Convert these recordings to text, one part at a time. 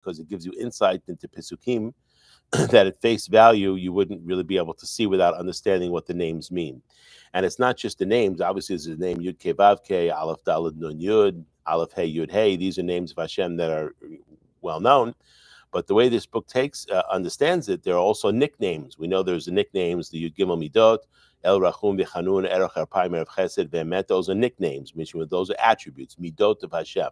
because it gives you insight into Pesukim that at face value you wouldn't really be able to see without understanding what the names mean. And it's not just the names. Obviously, there's the name Yud Ke Vav Ke, Aleph Daled Nun Yud, Aleph Hey Yud Hey. These are names of Hashem that are well known. But the way this book understands it, there are also nicknames. We know there's the nicknames, the Yud Gimel Midot, El Rachum V'Chanun, Erech Harpaim, Erev Chesed, V'Emet. Those are nicknames, meaning those are attributes, Midot of Hashem.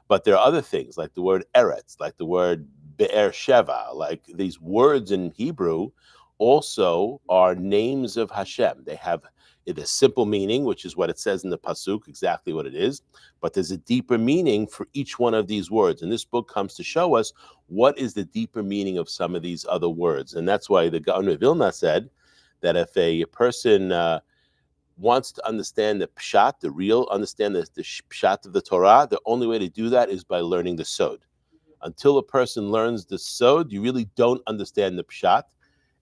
But there are other things like the word Eretz, like the word Be'er Sheva, like these words in Hebrew also are names of Hashem. They have the simple meaning, which is what it says in the Pasuk, exactly what it is. But there's a deeper meaning for each one of these words. And this book comes to show us what is the deeper meaning of some of these other words. And that's why the Gaon of Vilna said that if a person wants to understand the pshat, the real, understand the pshat of the Torah, the only way to do that is by learning the sod. Until a person learns the sod, you really don't understand the pshat.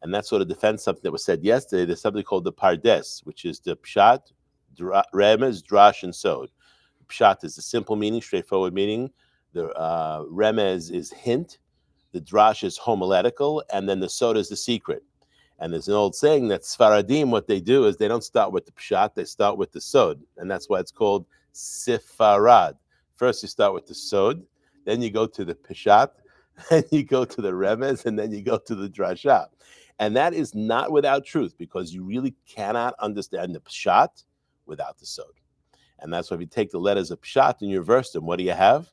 And that sort of defends something that was said yesterday. There's something called the pardes, which is the pshat, remez, drash, and sod. Pshat is the simple meaning, straightforward meaning. The remez is hint. The drash is homiletical. And then the sod is the secret. And there's an old saying that Sfaradim, what they do is they don't start with the pshat, they start with the sod. And that's why it's called Sifarad. First you start with the sod, then you go to the pshat, then you go to the remez, and then you go to the drasha. And that is not without truth, because you really cannot understand the pshat without the sod. And that's why if you take the letters of pshat and you reverse them, what do you have?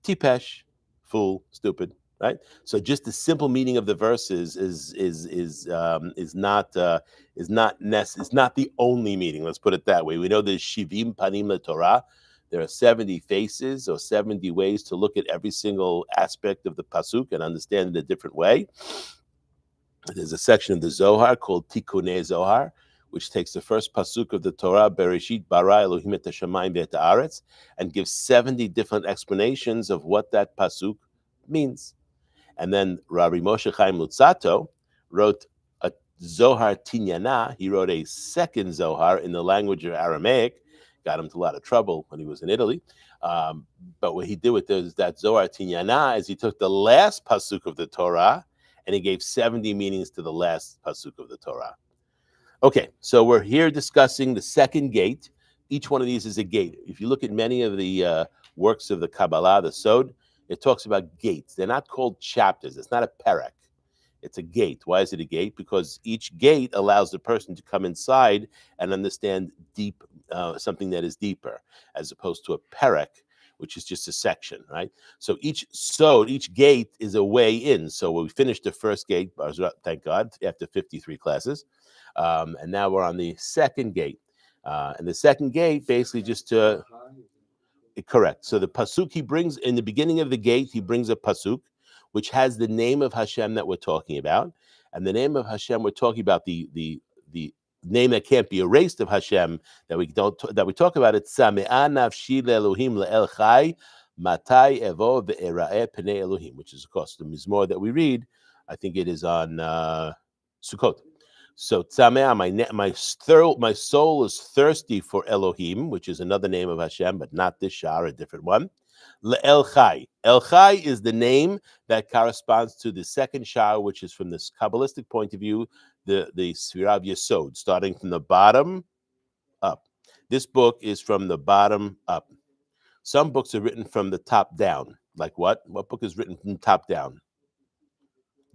Tipesh, fool, stupid. Right, so just the simple meaning of the verses is not the only meaning. Let's put it that way. We know there's shivim panim leTorah. There are 70 faces or 70 ways to look at every single aspect of the pasuk and understand it a different way. There's a section of the Zohar called Tikkunei Zohar, which takes the first pasuk of the Torah, Bereshit bara Elohim et hashamayim ve'et haaretz, and gives 70 different explanations of what that pasuk means. And then Rabbi Moshe Chaim Luzzatto wrote a Zohar Tinyana. He wrote a second Zohar in the language of Aramaic. Got him into a lot of trouble when he was in Italy. But what he did with that Zohar Tinyana is he took the last pasuk of the Torah and he gave 70 meanings to the last pasuk of the Torah. Okay, so we're here discussing the second gate. Each one of these is a gate. If you look at many of the works of the Kabbalah, the Sod, it talks about gates. They're not called chapters. It's not a perek. It's a gate. Why is it a gate? Because each gate allows the person to come inside and understand deep something that is deeper, as opposed to a perek, which is just a section, right? So each gate is a way in. So we finished the first gate, thank God, after 53 classes. And now we're on the second gate. And the second gate basically just to... Correct. So the pasuk he brings in the beginning of the gate, he brings a pasuk which has the name of Hashem that we're talking about, and the name of Hashem we're talking about, the name that can't be erased of Hashem that we talk about. It's Same'a nafshi leElohim leEl Chai Matai Evo ve'era'eh Pnei Elohim, which is of course the mizmor that we read. I think it is on Sukkot. So Tzamea, my soul is thirsty for Elohim, which is another name of Hashem, but not this Shaare, a different one. Le'el Chai. El Chai is the name that corresponds to the second Shaare, which is from this Kabbalistic point of view, the Sfirah of Yesod, starting from the bottom up. This book is from the bottom up. Some books are written from the top down. Like what? What book is written from top down?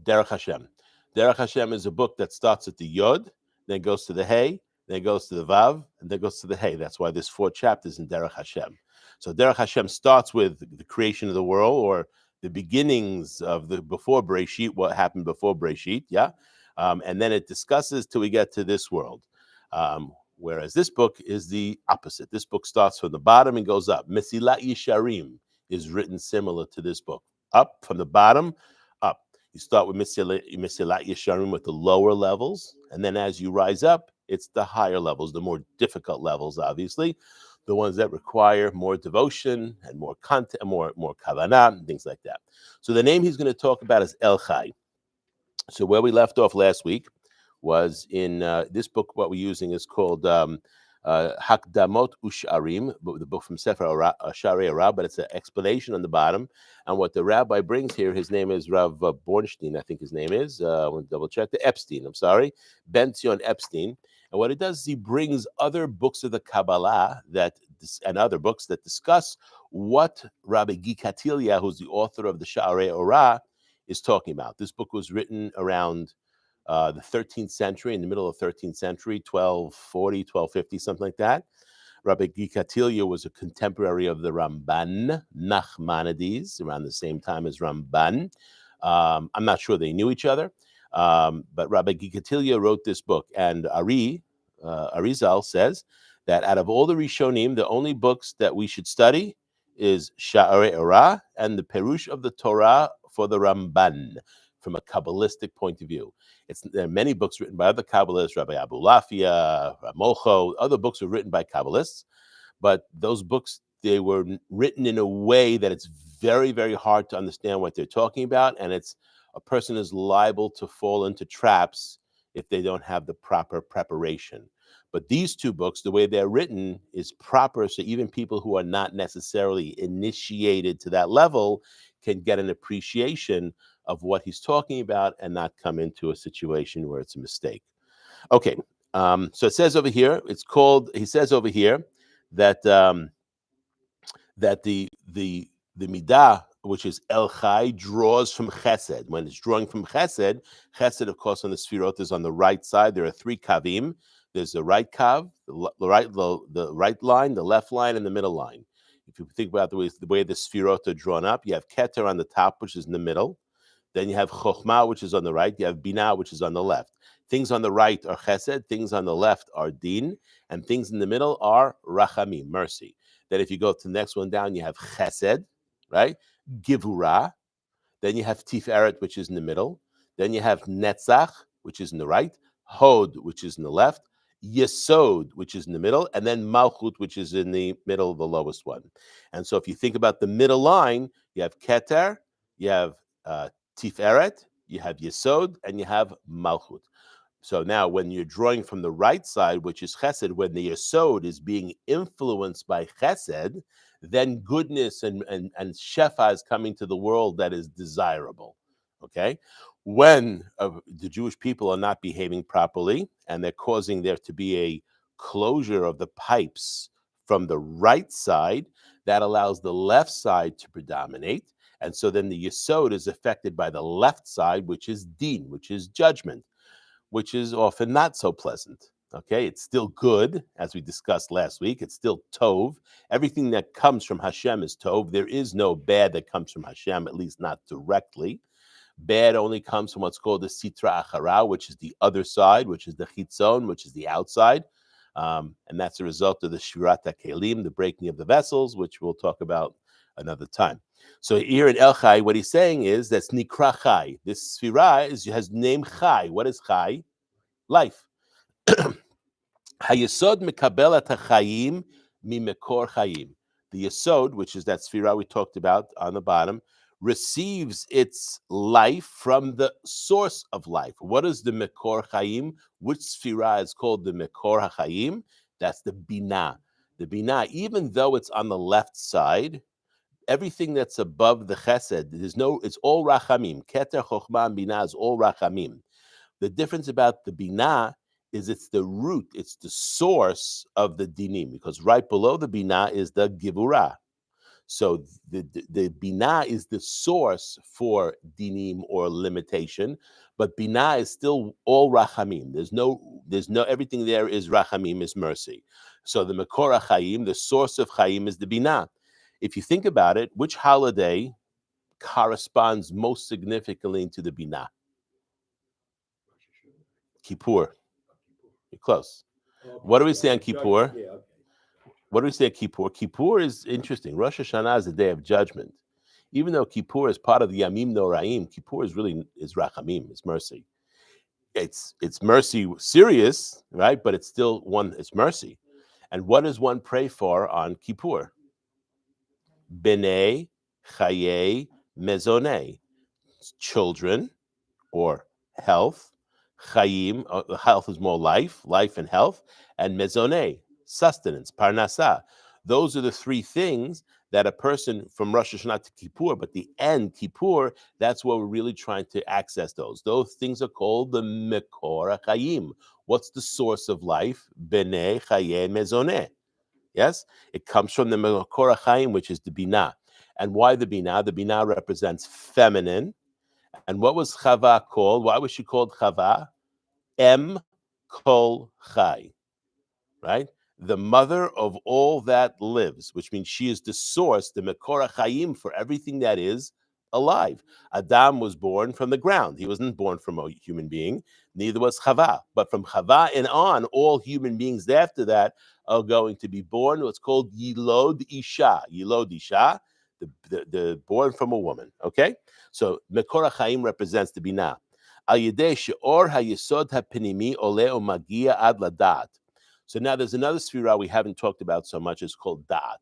Derech Hashem. Derech Hashem is a book that starts at the Yod, then goes to the Hey, then goes to the Vav, and then goes to the Hey. That's why there's 4 chapters in Derech Hashem. So Derech Hashem starts with the creation of the world, or the beginnings of the before Bereshit, what happened before Bereshit, yeah? And then it discusses till we get to this world. Whereas this book is the opposite. This book starts from the bottom and goes up. Mesilat Yesharim is written similar to this book. Up from the bottom, up. You start with Mesilat Yesharim with the lower levels, and then as you rise up, it's the higher levels, the more difficult levels, obviously, the ones that require more devotion and more content, more kavanah, and things like that. So the name he's going to talk about is El Chai. So where we left off last week was in this book. What we're using is called Hakdamot Usharim, the book from Sefer Shaare Orah, but it's an explanation on the bottom. And what the rabbi brings here, his name is Rav Bornstein, I think his name is. I want to double check. Epstein, I'm sorry. Ben Zion Epstein. And what he does is he brings other books of the Kabbalah and other books that discuss what Rabbi Gikatilia, who's the author of the Shaare Orah, is talking about. This book was written around the 13th century, in the middle of the 13th century, 1240, 1250, something like that. Rabbi Gikatilia was a contemporary of the Ramban, Nachmanides, around the same time as Ramban. I'm not sure they knew each other, but Rabbi Gikatilia wrote this book, and Arizal says that out of all the Rishonim, the only books that we should study is Shaare Orah and the Perush of the Torah for the Ramban, from a Kabbalistic point of view. There are many books written by other Kabbalists, Rabbi Abulafia, Ramocho, other books are written by Kabbalists, but those books, they were written in a way that it's very, very hard to understand what they're talking about, and a person is liable to fall into traps if they don't have the proper preparation. But these two books, the way they're written, is proper, so even people who are not necessarily initiated to that level can get an appreciation of what he's talking about and not come into a situation where it's a mistake. Okay, so it says over here, he says over here that that the midah, which is El Chai, draws from Chesed. When it's drawing from Chesed, Chesed, of course, on the Sfirot is on the right side. There are three kavim. There's the right kav, the right line, the left line, and the middle line. If you think about the way the Sfirot are drawn up, you have Keter on the top, which is in the middle. Then you have Chokhmah, which is on the right. You have Binah, which is on the left. Things on the right are Chesed. Things on the left are Din. And things in the middle are Rachamim, mercy. Then if you go to the next one down, you have Chesed, right? Givurah. Then you have Tiferet, which is in the middle. Then you have Netzach, which is in the right. Hod, which is in the left. Yesod, which is in the middle. And then Malchut, which is in the middle, the lowest one. And so if you think about the middle line, you have Keter, you have Tiferet, you have Yesod, and you have Malchut. So now when you're drawing from the right side, which is Chesed, when the Yesod is being influenced by Chesed, then goodness and Shefa is coming to the world that is desirable, okay? When the Jewish people are not behaving properly and they're causing there to be a closure of the pipes from the right side, that allows the left side to predominate. And so then the Yesod is affected by the left side, which is Din, which is judgment, which is often not so pleasant. Okay, it's still good, as we discussed last week. It's still Tov. Everything that comes from Hashem is Tov. There is no bad that comes from Hashem, at least not directly. Bad only comes from what's called the Sitra Achara, which is the other side, which is the Chitzon, which is the outside. And that's a result of the Shvirat HaKelim, the breaking of the vessels, which we'll talk about another time. So here in El Chai, what he's saying is that's Nikra Chai. This Sfira has name Chai. What is Chai? Life. Hayesod mekabel et hachayim mimekor chayim. The Yesod, which is that Sfira we talked about on the bottom, receives its life from the source of life. What is the Mekor Chayim? Which Sfira is called the Mekor HaChayim? That's the Binah. The Binah, even though it's on the left side, everything that's above the Chesed, it's all Rachamim. Keter, Chokhmah, and Binah is all Rachamim. The difference about the Binah is it's the root, it's the source of the Dinim, because right below the Binah is the Givurah. So the Binah is the source for Dinim or limitation, but Binah is still all Rachamim. There's no, everything there is Rachamim, is mercy. So the Mekor HaChayim, the source of Chayim, is the Binah. If you think about it, which holiday corresponds most significantly to the Binah? Kippur. You're close. What do we say on Kippur? What do we say at Kippur? Kippur is interesting. Rosh Hashanah is the day of judgment. Even though Kippur is part of the Yamim Noraim, Kippur is Rachamim, it's mercy. It's mercy serious, right? But it's still it's mercy. And what does one pray for on Kippur? Bnei Chaye Mezoneh. Children or health. Chayim, health is more life and health, and Mezoneh, sustenance, parnasa. Those are the three things that a person from Rosh Hashanah to Kippur, but the end, Kippur, that's where we're really trying to access those. Those things are called the Mekor HaChayim. What's the source of life? B'nei Chayei Mezoneh. Yes? It comes from the Mekor HaChayim, which is the Binah. And why the Binah? The Binah represents feminine. And what was Chava called? Why was she called Chava? Em Kol Chai, right? The mother of all that lives, which means she is the source, the Mekor HaChayim, for everything that is alive. Adam was born from the ground. He wasn't born from a human being. Neither was Chava. But from Chava and on, all human beings after that are going to be born what's called Yilod Isha. Yilod Isha, the born from a woman. Okay? So Mekor HaChayim represents the Binah. Al Yedei She'or HaYesod HaPinimi Ole Umagia Ad Ladat. So now there's another sphira we haven't talked about so much. It's called Da'at.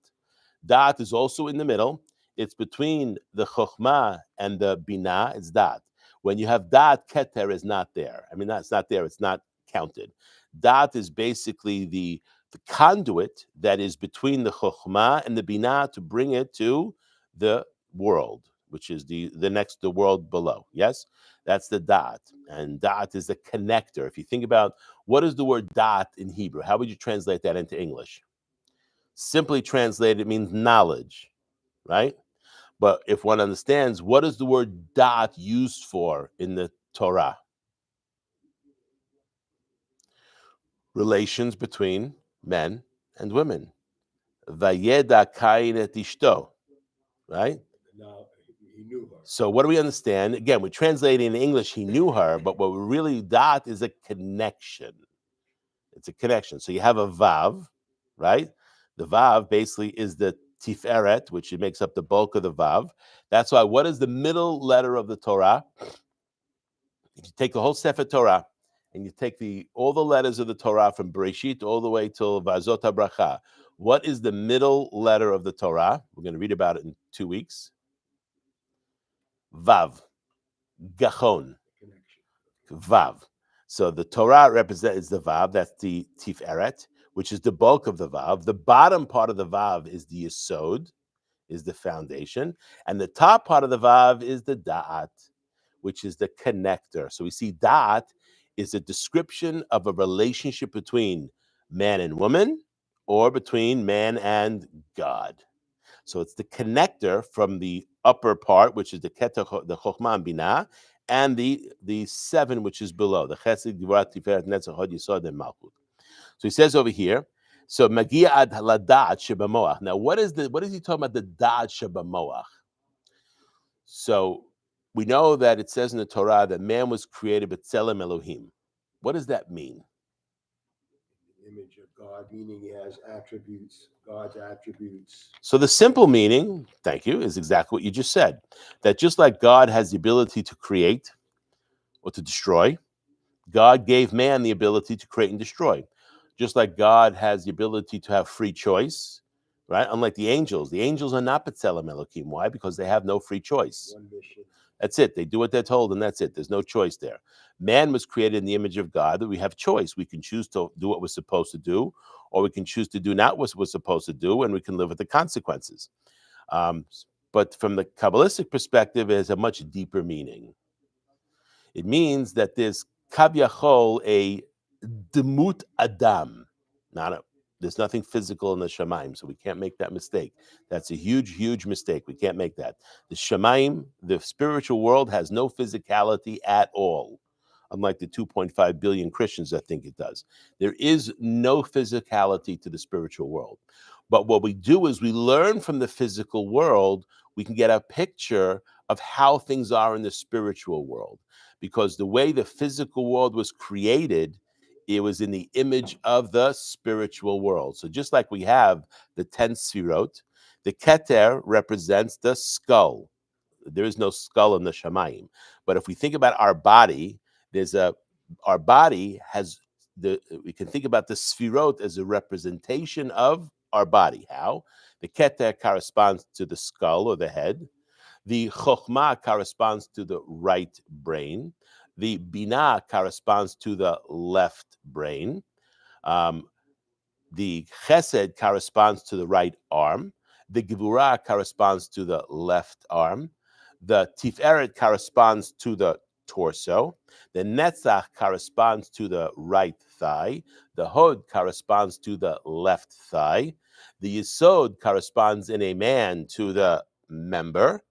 Da'at is also in the middle. It's between the Chokhmah and the Binah. It's Da'at. When you have Da'at, Keter is not there. I mean, it's not there. It's not counted. Da'at is basically the conduit that is between the Chokhmah and the Binah to bring it to the world, which is the world below. Yes? That's the Da'at. And Da'at is the connector. If you think about what is the word da'at in Hebrew, how would you translate that into English? Simply translated, it means knowledge, right? But if one understands, what is the word da'at used for in the Torah? Relations between men and women. Vayeda kain et ishto, right? Now, he knew her. So what do we understand? Again, we're translating in English, he knew her, but what we really da'at is a connection. It's a connection. So you have a vav, right? The vav basically is the tiferet, which makes up the bulk of the vav. That's why, what is the middle letter of the Torah? If you take the whole Sefer Torah and you take all the letters of the Torah from Bereshit all the way till Vazot HaBracha, what is the middle letter of the Torah? We're going to read about it in 2 weeks. Vav, Gachon, Vav. So the Torah represents the Vav, that's the Tiferet, which is the bulk of the Vav. The bottom part of the Vav is the Yesod, is the foundation. And the top part of the Vav is the Da'at, which is the connector. So we see Da'at is a description of a relationship between man and woman or between man and God. So it's the connector from the upper part, which is the Keter, the Chokhmah and Binah, and the seven, which is below, the Chesed, Gvura, Tiferet, Netzach, Hod, Yesod, and Malchut. So he says over here, so Magia ad Ladat Shebamoach. Now, what is he talking about, the Da'at Shebamoach? So we know that it says in the Torah that man was created b'tzelem Elohim. What does that mean? Image of God, meaning he has attributes, God's attributes. So the simple meaning, thank you, is exactly what you just said. That just like God has the ability to create or to destroy, God gave man the ability to create and destroy. Just like God has the ability to have free choice, right? Unlike the angels are not B'Tselem Elohim. Why? Because they have no free choice. One mission. That's it. They do what they're told, and that's it. There's no choice there. Man was created in the image of God, that we have choice. We can choose to do what we're supposed to do, or we can choose to do not what we're supposed to do, and we can live with the consequences. But from the Kabbalistic perspective, it has a much deeper meaning. It means that there's kavyachol, a demut adam. There's nothing physical in the Shemaim, so we can't make that mistake. That's a huge, huge mistake. We can't make that. The Shemaim, the spiritual world, has no physicality at all, unlike the 2.5 billion Christians that think it does. There is no physicality to the spiritual world. But what we do is we learn from the physical world, we can get a picture of how things are in the spiritual world. Because the way the physical world was created, it was in the image of the spiritual world. So just like we have the 10 sfirot, the Keter represents the skull. There is no skull in the Shamayim. But if we think about our body, our body has we can think about the sfirot as a representation of our body. How? The Keter corresponds to the skull or the head. The Chokhmah corresponds to the right brain. The Binah corresponds to the left brain. The chesed corresponds to the right arm. The gevurah corresponds to the left arm. The tiferet corresponds to the torso. The netzach corresponds to the right thigh. The hod corresponds to the left thigh. The yesod corresponds in a man to the member.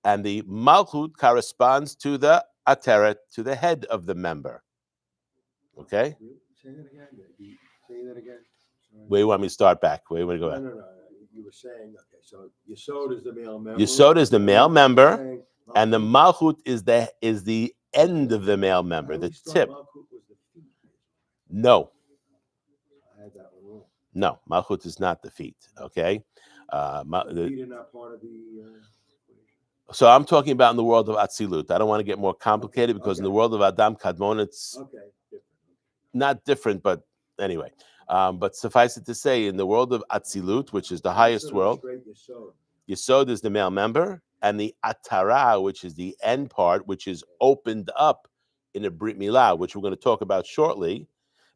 And the malchut corresponds to the ateret, to the head of the member. Okay? Say that again. Say that again. Sorry. Where you want me to start back? Where you want to go No, back? no, no, no. You were saying, okay, so Yesod is the male member. Yesod is the male and member, saying and the Malchut- malchut is the end of the male I member, the always thought tip. Malchut was the feet. No, I had that one wrong. no, malchut is not the feet. Okay, The feet are not part of the equation. so I'm talking about in the world of Atzilut. I don't want to get more complicated because in the Okay. world of Adam Kadmon, it's Okay, different. not different, but anyway. But suffice it to say, in the world of Atzilut, which is the I highest understood it was world, straight Yesod Yesod. is the male member, and the Atara, which is the end part, which is opened up in a Brit Milah, which we're going to talk about shortly,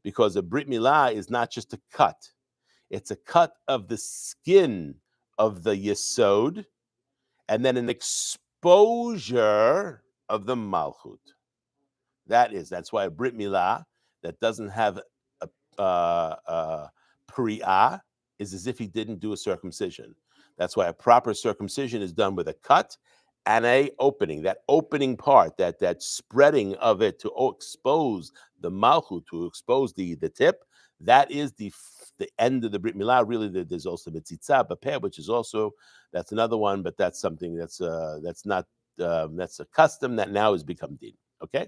because a Brit Milah is not just a cut. It's a cut of the skin of the Yesod, and then an exposure of the Malchut. That's why a Brit Milah that doesn't have a Pri'ah is as if he didn't do a circumcision. That's why a proper circumcision is done with a cut and a opening. That opening part, that spreading of it to expose the malchut, to expose the tip, that is the end of the Brit Milah. Really, there's also Metzitzah, Bapeh, which is also, that's another one, but that's something that's not, that's a custom that now has become din. Okay?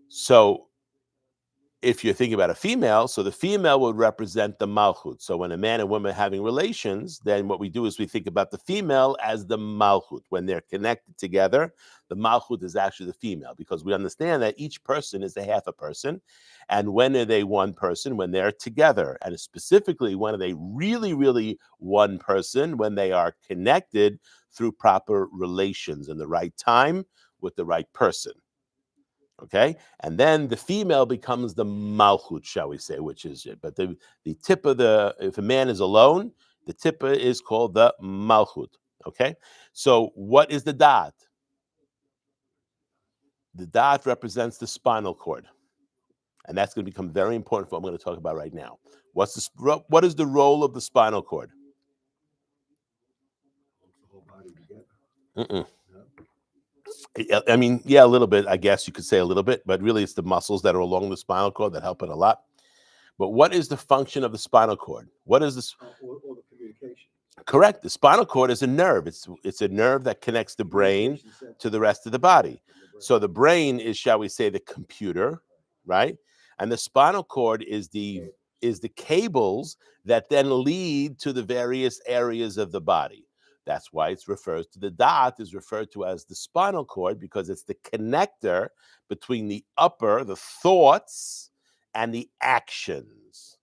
So if you're thinking about a female, so the female would represent the malchut. So when a man and woman are having relations, then what we do is we think about the female as the malchut. When they're connected together, the malchut is actually the female, because we understand that each person is a half a person. And when are they one person? When they're together. And specifically, when are they really, really one person? When they are connected through proper relations in the right time with the right person. Okay, and then the female becomes the malchut, shall we say, which is it. But the tip of if a man is alone, the tip is called the malchut. Okay, so what is the da'at? The da'at represents the spinal cord, and that's going to become very important for what I'm going to talk about right now. What is the role of the spinal cord? Holds the whole body together. Mm-mm. No? I mean, yeah, a little bit. I guess you could say a little bit, but really, it's the muscles that are along the spinal cord that help it a lot. But what is the function of the spinal cord? What is this? Or the communication. Correct. The spinal cord is a nerve. It's a nerve that connects the brain to the rest of the body. So the brain is, shall we say, the computer, right? And the spinal cord is the cables that then lead to the various areas of the body. That's why it's referred to, the da'at is referred to as the spinal cord, because it's the connector between the thoughts, and the actions.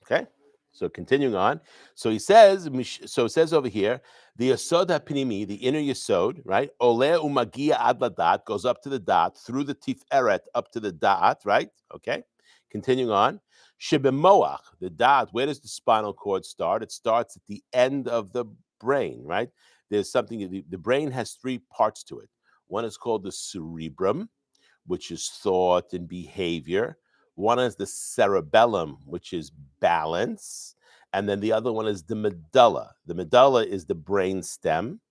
Okay? So continuing on. So he says, so it says over here, the yesod hapnimi, the inner yesod, right? Ole umagia ad ladat, goes up to the dot, through the tiferet up to the dot, right? Okay. Continuing on. Shebemoach, the dot, where does the spinal cord start? It starts at the end of the brain, right? There's something, the brain has three parts to it. One is called the cerebrum, which is thought and behavior. One is the cerebellum, which is balance. And then the other one is the medulla. The medulla is the brain stem.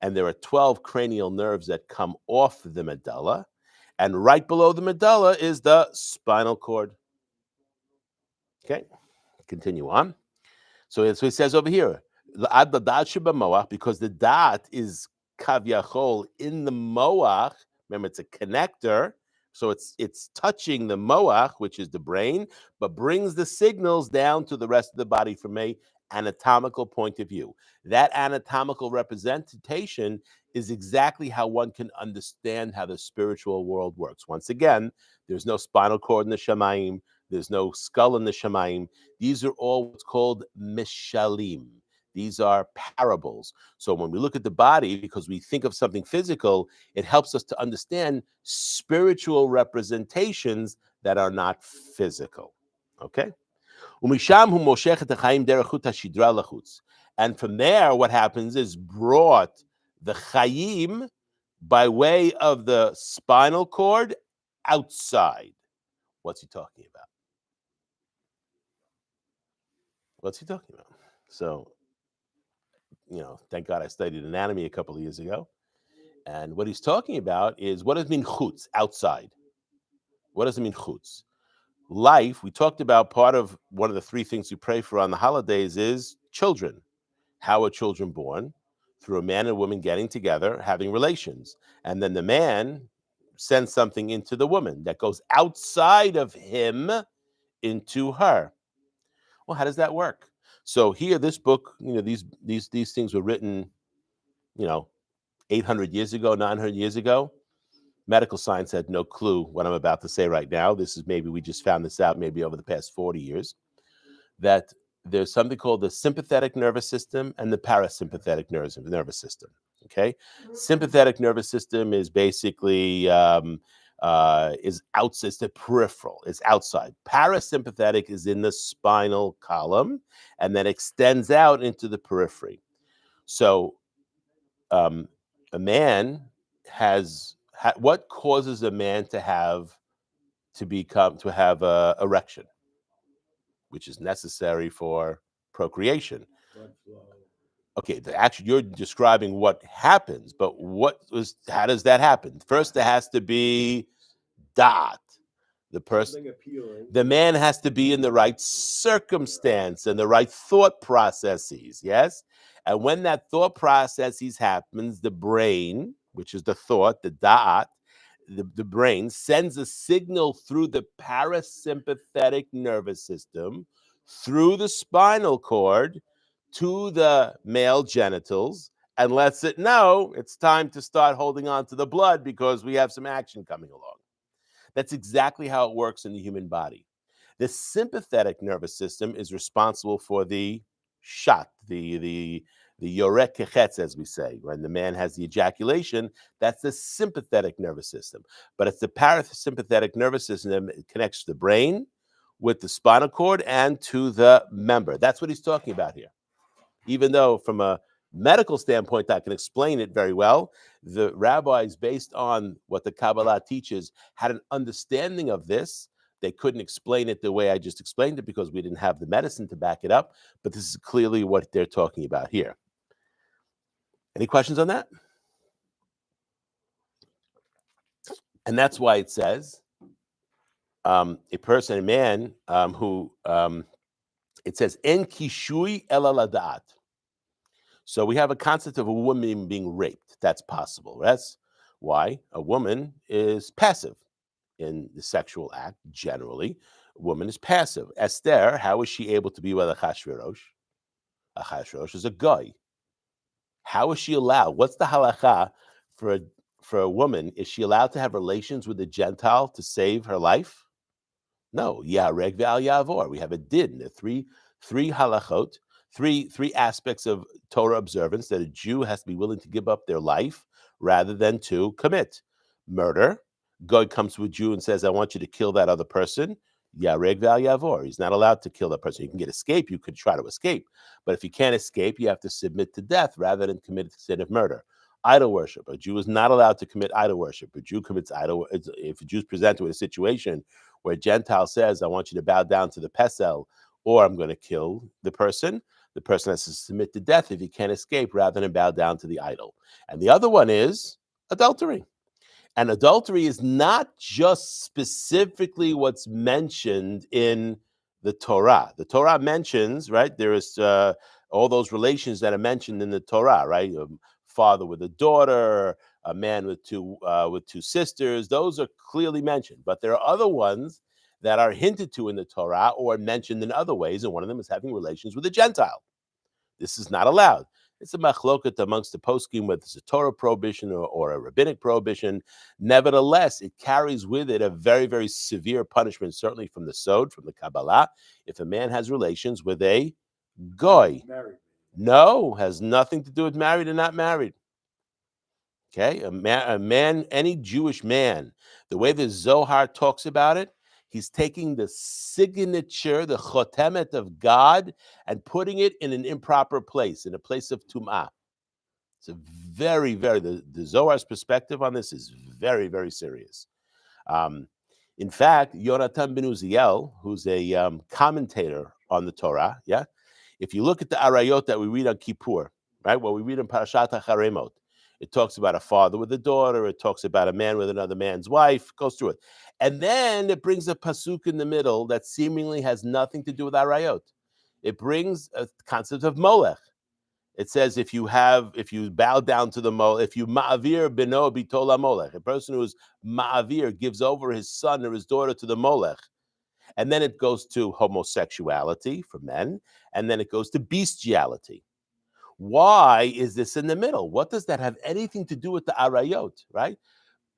And there are 12 cranial nerves that come off the medulla. And right below the medulla is the spinal cord. Okay, continue on. So it says over here, because the dot is kavyachol in the moach. Remember, it's a connector. So it's touching the moach, which is the brain, but brings the signals down to the rest of the body from a anatomical point of view. That anatomical representation is exactly how one can understand how the spiritual world works. Once again, there's no spinal cord in the Shamayim. There's no skull in the Shamayim. These are all what's called mishalim. These are parables. So when we look at the body, because we think of something physical, it helps us to understand spiritual representations that are not physical. Okay? And from there, what happens is brought the chayim by way of the spinal cord outside. What's he talking about? What's he talking about? So, thank God I studied anatomy a couple of years ago. And what he's talking about is, what does it mean chutz, outside? What does it mean chutz? Life, we talked about one of the three things we pray for on the holidays is children. How are children born? Through a man and woman getting together, having relations. And then the man sends something into the woman that goes outside of him into her. Well, how does that work? So here, this book, these things were written, 800 years ago, 900 years ago. Medical science had no clue what I'm about to say right now. We just found this out maybe over the past 40 years, that there's something called the sympathetic nervous system and the parasympathetic nervous system. Okay, sympathetic nervous system is basically is outside. It's the peripheral. It's outside. Parasympathetic is in the spinal column and then extends out into the periphery. So, a man has what causes a man to have a erection, which is necessary for procreation. Blood flow. Okay, actually, you're describing what happens, but how does that happen? First, there has to be dot. Something appealing. The man has to be in the right circumstance and the right thought processes, yes? And when that thought processes happens, the brain, which is the thought, the dot, the brain sends a signal through the parasympathetic nervous system, through the spinal cord, to the male genitals, and lets it know it's time to start holding on to the blood because we have some action coming along. That's exactly how it works in the human body. The sympathetic nervous system is responsible for the shot, the yorek kechetz, as we say. When the man has the ejaculation, that's the sympathetic nervous system. But it's the parasympathetic nervous system that connects the brain with the spinal cord and to the member. That's what he's talking about here. Even though from a medical standpoint, I can explain it very well, the rabbis, based on what the Kabbalah teaches, had an understanding of this. They couldn't explain it the way I just explained it because we didn't have the medicine to back it up, but this is clearly what they're talking about here. Any questions on that? And that's why it says a man who, it says, en kishui elaladat. So we have a concept of a woman being raped. That's possible. That's why a woman is passive in the sexual act. Generally, a woman is passive. Esther, how is she able to be with Achashverosh? Achashverosh is a guy. How is she allowed? What's the halacha for a woman? Is she allowed to have relations with a Gentile to save her life? No. Yareg ve'al yavor. We have a din. There are three halachot. Three aspects of Torah observance that a Jew has to be willing to give up their life rather than to commit. Murder. God comes to a Jew and says, I want you to kill that other person. Yareg ve'al yavor. He's not allowed to kill that person. You can escape. You could try to escape. But if you can't escape, you have to submit to death rather than commit the sin of murder. Idol worship. A Jew is not allowed to commit idol worship. If a Jew is presented with a situation where a Gentile says, I want you to bow down to the pesel, or I'm going to kill the person has to submit to death if he can't escape rather than bow down to the idol. And the other one is adultery. And adultery is not just specifically what's mentioned in the Torah. The Torah mentions, right, there is all those relations that are mentioned in the Torah, right? A father with a daughter, a man with two sisters. Those are clearly mentioned. But there are other ones that are hinted to in the Torah or mentioned in other ways, and one of them is having relations with a Gentile. This is not allowed. It's a machloket amongst the poskim, whether it's a Torah prohibition or a rabbinic prohibition. Nevertheless, it carries with it a very, very severe punishment, certainly from the Sod, from the Kabbalah, if a man has relations with a goy. Married. No, has nothing to do with married and not married. Okay, a man, any Jewish man, the way the Zohar talks about it, He's taking the signature, the chotemet of God, and putting it in an improper place, in a place of tum'ah. It's a very, very, the Zohar's perspective on this is very, very serious. In fact, Yonatan ben Uziel, who's a commentator on the Torah, yeah, if you look at the arayot that we read on Kippur, right, what we read in Parashat HaCharemot, it talks about a father with a daughter, it talks about a man with another man's wife, goes through it. And then it brings a pasuk in the middle that seemingly has nothing to do with arayot. It brings a concept of molech. It says if you bow down to the molech, if you ma'avir beno bitola molech, a person who's ma'avir gives over his son or his daughter to the molech, and then it goes to homosexuality for men, and then it goes to bestiality. Why is this in the middle? What does that have anything to do with the arayot, right?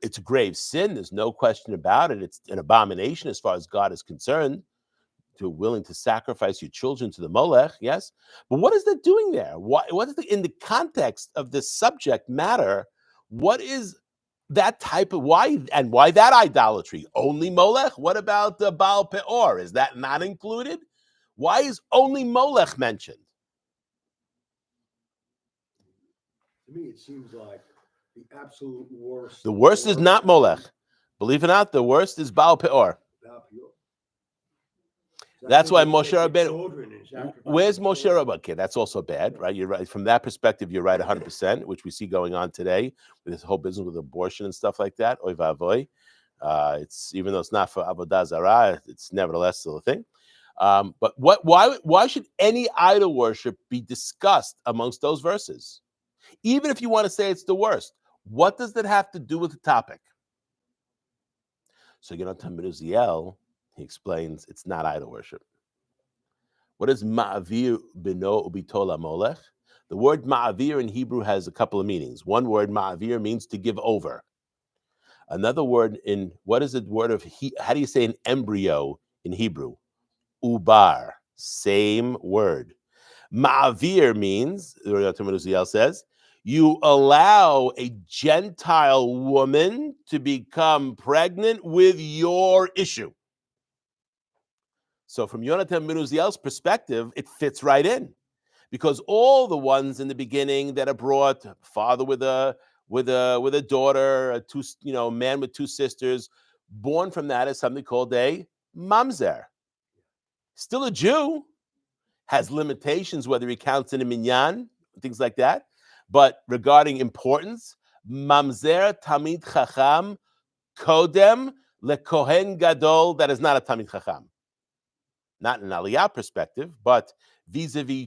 It's a grave sin. There's no question about it. It's an abomination as far as God is concerned. To willing to sacrifice your children to the molech, yes. But what is that doing there? What is in the context of this subject matter? What is that type of why that idolatry? Only molech? What about the Baal Peor? Is that not included? Why is only molech mentioned? To me, it seems like the absolute worst. The worst is not molech. Believe it or not, the worst is Baal Peor. That's why Moshe Rabbeinu. Where's Moshe Rabbeinu? Okay, that's also bad, right? You're right. From that perspective, you're right 100%, which we see going on today with this whole business with abortion and stuff like that. Oy vavoy. It's even though it's not for avodah zarah, it's nevertheless still a thing. But why should any idol worship be discussed amongst those verses? Even if you want to say it's the worst, what does that have to do with the topic? So Yonatan ben Uziel, he explains it's not idol worship. What is ma'avir beno ubitola molech? The word ma'avir in Hebrew has a couple of meanings. One word, ma'avir, means to give over. Another word what is the word of, how do you say an embryo in Hebrew? Ubar, same word. Ma'avir means, Yonatan ben Uziel says, you allow a Gentile woman to become pregnant with your issue. So from Yonatan ben Uziel's perspective, it fits right in, because all the ones in the beginning that are brought, father with a daughter, man with two sisters, born from that is something called a mamzer. Still a Jew, has limitations whether he counts in a minyan, things like that. But regarding importance, mamzer tamid chacham kodem lekohen gadol, that is not a tamid chacham. Not in an aliyah perspective, but vis-a-vis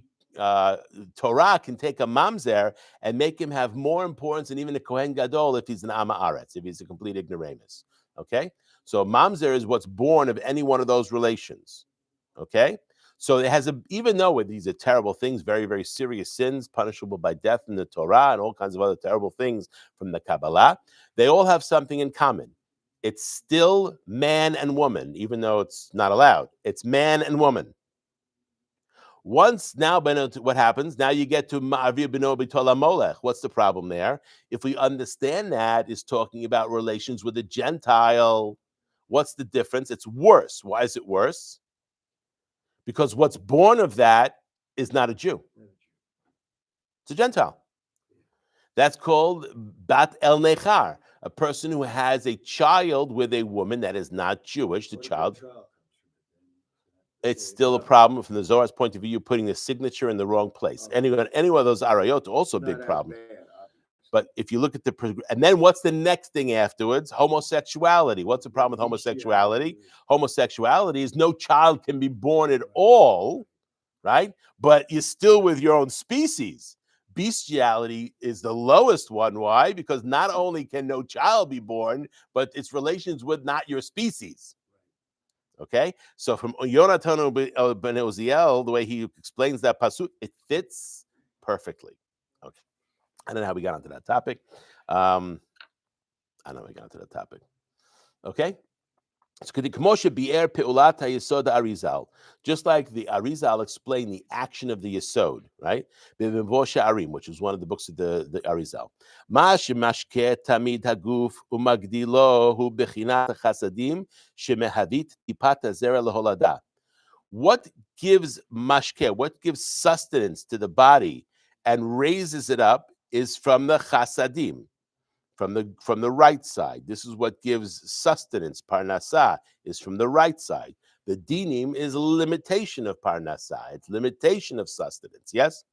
Torah can take a mamzer and make him have more importance than even a kohen gadol if he's an ama aretz, if he's a complete ignoramus. Okay, so mamzer is what's born of any one of those relations. Okay, so it has even though these are terrible things, very, very serious sins, punishable by death in the Torah and all kinds of other terrible things from the Kabbalah, they all have something in common. It's still man and woman, even though it's not allowed. It's man and woman. Once now, what happens? Now you get to Ma'avir beno bitola molech. What's the problem there? If we understand that is talking about relations with a Gentile, what's the difference? It's worse. Why is it worse? Because what's born of that is not a Jew. It's a Gentile. That's called bat el nechar, a person who has a child with a woman that is not Jewish. The child, it's still a problem from the Zohar's point of view. You're putting the signature in the wrong place. Any one of those arayot, also a big problem. But if you look at and then what's the next thing afterwards? Homosexuality. What's the problem with homosexuality? Homosexuality is no child can be born at all, right? But you're still with your own species. Bestiality is the lowest one. Why? Because not only can no child be born, but it's relations with not your species. Okay? So from Yonatan ben Uziel, the way he explains that pasuk, it fits perfectly. Okay. I don't know how we got onto that topic. Okay. Just like the Arizal explained the action of the Yesod, right? Which is one of the books of the Arizal. Tamid haguf umagdilo hu bechinat chasadim shemehavit tipat zera leholada. What gives mashke, what gives sustenance to the body and raises it up is from the chasadim, from the right side. This is what gives sustenance. Parnasah is from the right side. The dinim is a limitation of parnasah. It's limitation of sustenance. Yes,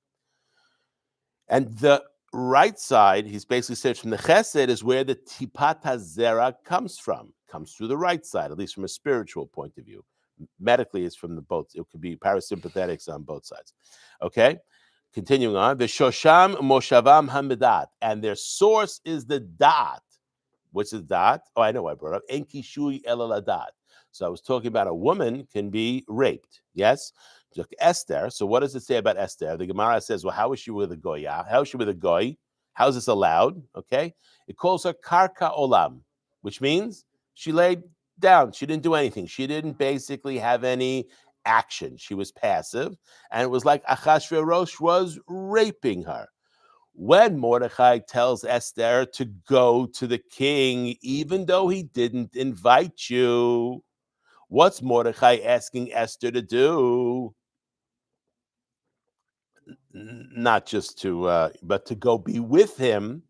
and the right side, he's basically said from the chesed is where the tipat zera comes from. Comes through the right side, at least from a spiritual point of view. Medically, it's from the both. It could be parasympathetics on both sides. Okay. Continuing on, the shosham moshavam hamidat, and their source is the dot. What's the dot? Oh, I know I brought up enki shui elaladat. So I was talking about a woman can be raped. Yes, look, Esther. So what does it say about Esther? The Gemara says, well, how is she with a goy? How is she with a goy? How is this allowed? Okay, it calls her karka olam, which means she laid down. She didn't do anything. She didn't basically have any action. She was passive, and it was like Achashverosh was raping her. When Mordechai tells Esther to go to the king, even though he didn't invite you, what's Mordechai asking Esther to do? Not just to, but to go be with him,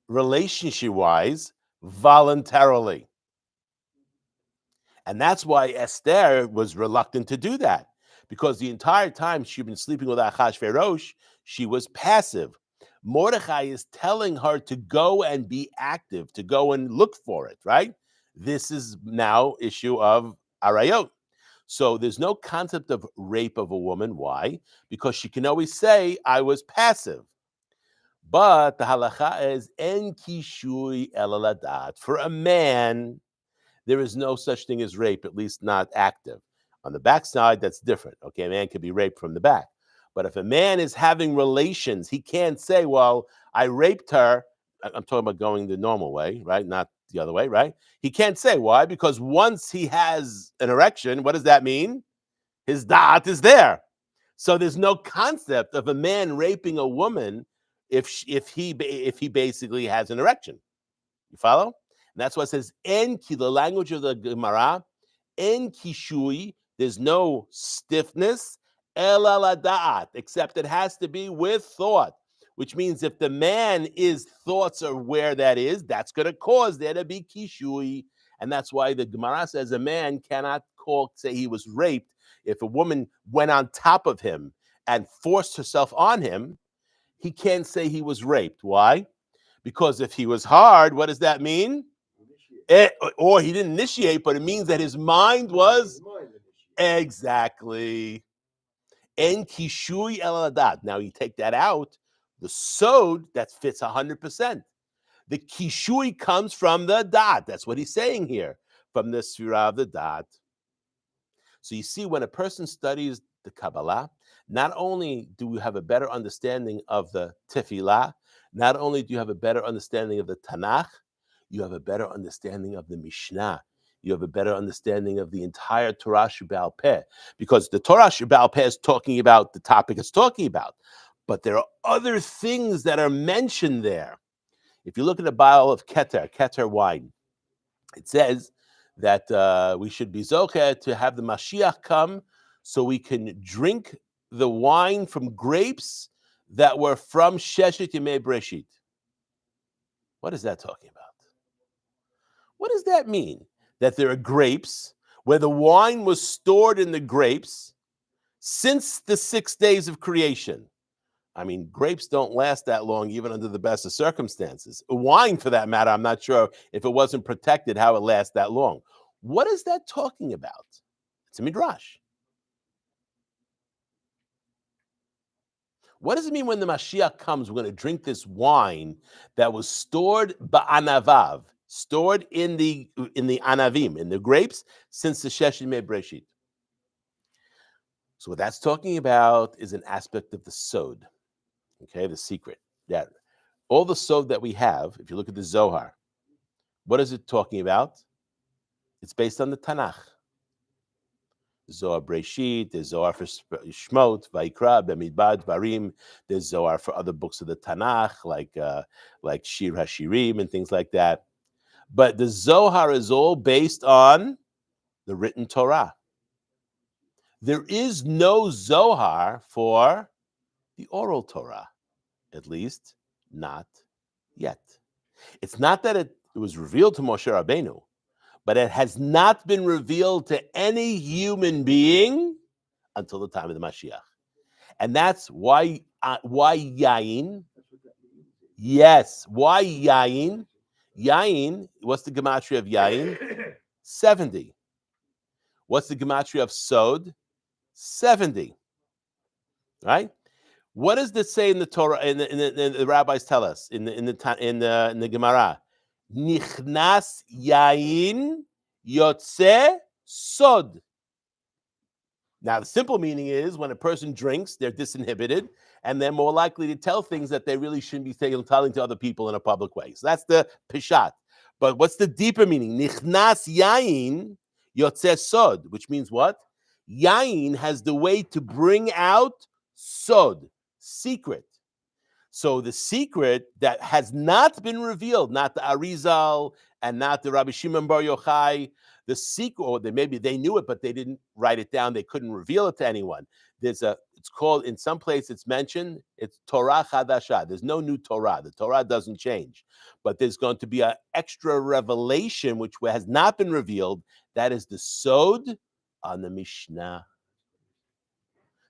relationship-wise, voluntarily. And that's why Esther was reluctant to do that, because the entire time she'd been sleeping with Achashverosh, she was passive. Mordechai is telling her to go and be active, to go and look for it, right? This is now issue of arayot. So there's no concept of rape of a woman. Why? Because she can always say, I was passive. But the halacha is en kishui elaladat. For a man, there is no such thing as rape, at least not active. On the backside, that's different. Okay, a man could be raped from the back. But if a man is having relations, he can't say, well, I raped her. I'm talking about going the normal way, right? Not the other way, right? He can't say. Why? Because once he has an erection, what does that mean? His dot is there. So there's no concept of a man raping a woman if he basically has an erection. You follow? And that's why it says enki, the language of the Gemara, enki shui, there's no stiffness, elaladat, except it has to be with thought, which means if the man is thoughts are where that is, that's going to cause there to be kishui. And that's why the Gemara says a man cannot say he was raped. If a woman went on top of him and forced herself on him, he can't say he was raped. Why? Because if he was hard, what does that mean? Or he didn't initiate, but it means that his mind was exactly. En kishui eladat. Now you take that out, the sod that fits 100%. The kishui comes from the dot. That's what he's saying here, from the sfira of the dot. So you see, when a person studies the Kabbalah, not only do we have a better understanding of the Tefillah, not only do you have a better understanding of the Tanakh, you have a better understanding of the Mishnah. You have a better understanding of the entire Torah Sheba'al Peh, because the Torah Sheba'al Peh is talking about the topic it's talking about. But there are other things that are mentioned there. If you look at the bottle of Keter wine, it says that we should be zocheh to have the Mashiach come so we can drink the wine from grapes that were from Sheshet Yemei Breshit. What is that talking about? What does that mean? That there are grapes where the wine was stored in the grapes since the 6 days of creation. I mean, grapes don't last that long, even under the best of circumstances. Wine, for that matter, I'm not sure if it wasn't protected, how it lasts that long. What is that talking about? It's a midrash. What does it mean when the Mashiach comes, we're going to drink this wine that was stored ba'anavav, stored in the anavim, in the grapes, since the Sheshet Yemei Breshit? So what that's talking about is an aspect of the sod, okay, the secret. That all the sod that we have, if you look at the Zohar, what is it talking about? It's based on the Tanakh. Zohar Breshit, there's Zohar for Shmot, Vaikra, Bemidbar, Dvarim. There's Zohar for other books of the Tanakh, like Shir HaShirim and things like that. But the Zohar is all based on the written Torah. There is no Zohar for the oral Torah, at least not yet. It's not that it was revealed to Moshe Rabbeinu, but it has not been revealed to any human being until the time of the Mashiach. And that's why Yain? Yes, why Yain? Yain, what's the gematria of Yain? 70. What's the gematria of Sod? 70. Right? What does this say in the Torah? In the rabbis tell us in the Gemara, Nichnas Yain Yotze Sod. Now, the simple meaning is when a person drinks, they're disinhibited, and they're more likely to tell things that they really shouldn't be telling to other people in a public way. So that's the pishat. But what's the deeper meaning? Nichnas Yain Yotze Sod, which means what? Yain has the way to bring out Sod, secret. So the secret that has not been revealed, not the Arizal and not the Rabbi Shimon Bar Yochai, the secret, or maybe they knew it, but they didn't write it down. They couldn't reveal it to anyone. It's called, in some place it's mentioned, it's Torah Chadashah. There's no new Torah. The Torah doesn't change. But there's going to be an extra revelation which has not been revealed. That is the Sod on the Mishnah.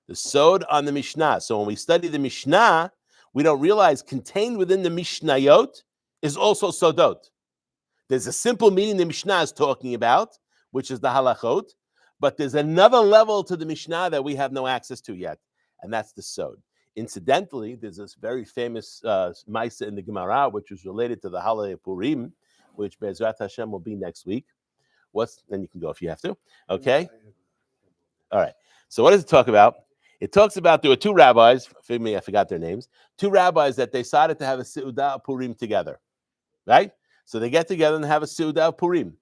The Sod on the Mishnah. So when we study the Mishnah, we don't realize contained within the Mishnayot is also Sodot. There's a simple meaning the Mishnah is talking about, which is the halachot, but there's another level to the Mishnah that we have no access to yet, and that's the Sod. Incidentally, there's this very famous Maisa in the Gemara, which is related to the holiday of Purim, which Be'ezrat Hashem will be next week. Then you can go if you have to. Okay? All right. So what does it talk about? It talks about there were two rabbis, forgive me, I forgot their names, two rabbis that decided to have a Seudah Purim together, right? So they get together and have a Seudah Purim,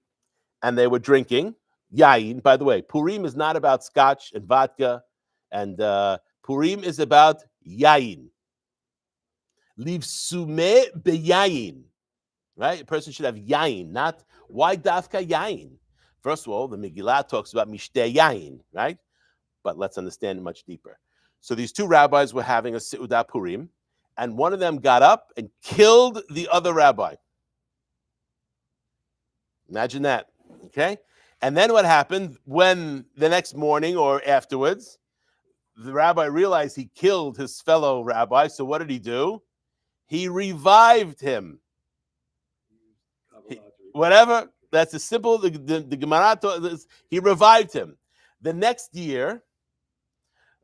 and they were drinking Yain. By the way, Purim is not about scotch and vodka, and Purim is about Yain. Leave sume beyayin, right? A person should have Yain, not why dafka Yain. First of all, the Megillah talks about mishteh Yain, right? But let's understand it much deeper. So these two rabbis were having a Seudah Purim, and one of them got up and killed the other rabbi. Imagine that, okay? And then what happened when the next morning or afterwards, the rabbi realized he killed his fellow rabbi, so what did he do? He revived him. Whatever, that's a simple, the Gemara, he revived him. The next year,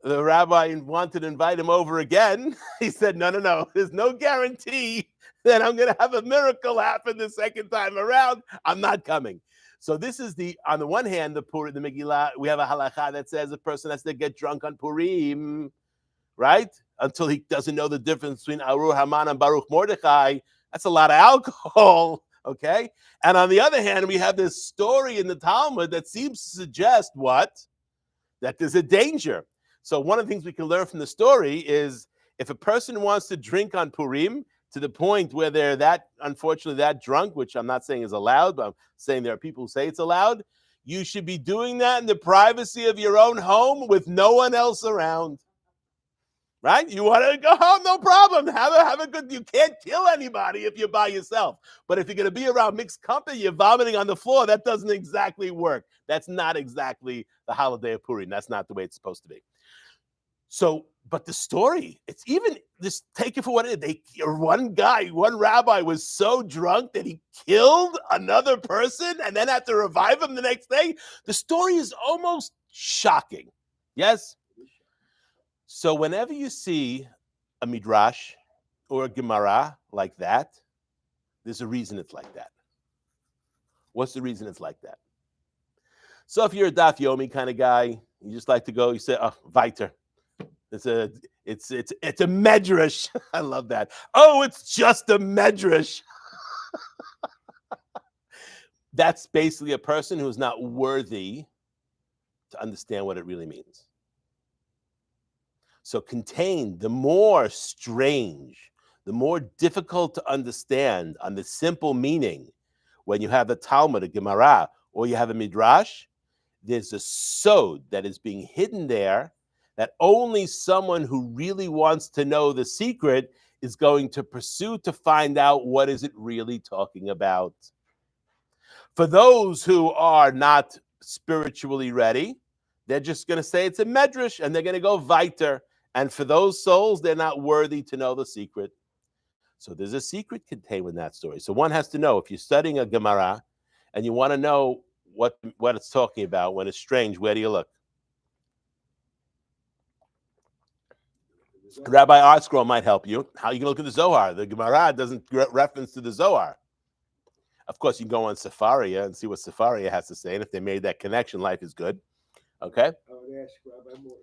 the rabbi wanted to invite him over again. He said, no, there's no guarantee that I'm going to have a miracle happen the second time around. I'm not coming. So this is on the one hand, the Megillah, we have a halacha that says a person has to get drunk on Purim, right? Until he doesn't know the difference between Arur Haman and Baruch Mordechai. That's a lot of alcohol, okay? And on the other hand, we have this story in the Talmud that seems to suggest what? That there's a danger. So one of the things we can learn from the story is if a person wants to drink on Purim to the point where they're unfortunately that drunk, which I'm not saying is allowed, but I'm saying there are people who say it's allowed, you should be doing that in the privacy of your own home with no one else around. Right? You want to go home, no problem. Have a good, you can't kill anybody if you're by yourself. But if you're going to be around mixed company, you're vomiting on the floor, that doesn't exactly work. That's not exactly the holiday of Purim. That's not the way it's supposed to be. So, but the story, it's even, just take it for what it is. One rabbi was so drunk that he killed another person and then had to revive him the next day. The story is almost shocking. Yes? So whenever you see a midrash or a Gemara like that, there's a reason it's like that. What's the reason it's like that? So if you're a Daf Yomi kind of guy, you just like to go, you say, oh, weiter. It's a medrash. I love that. Oh, it's just a medrash. That's basically a person who's not worthy to understand what it really means. So contained, the more strange, the more difficult to understand on the simple meaning, when you have the Talmud, a Gemara, or you have a Midrash, there's a sod that is being hidden there that only someone who really wants to know the secret is going to pursue to find out what is it really talking about. For those who are not spiritually ready, they're just going to say it's a medrash and they're going to go weiter. And for those souls, they're not worthy to know the secret. So there's a secret contained in that story. So one has to know, if you're studying a Gemara and you want to know what it's talking about, when it's strange, where do you look? Rabbi Artscroll might help you. How you can look at the Zohar. The Gemara doesn't reference to the Zohar. Of course, you can go on Sefaria and see what Sefaria has to say. And if they made that connection, life is good. Okay? I would ask Rabbi Moore.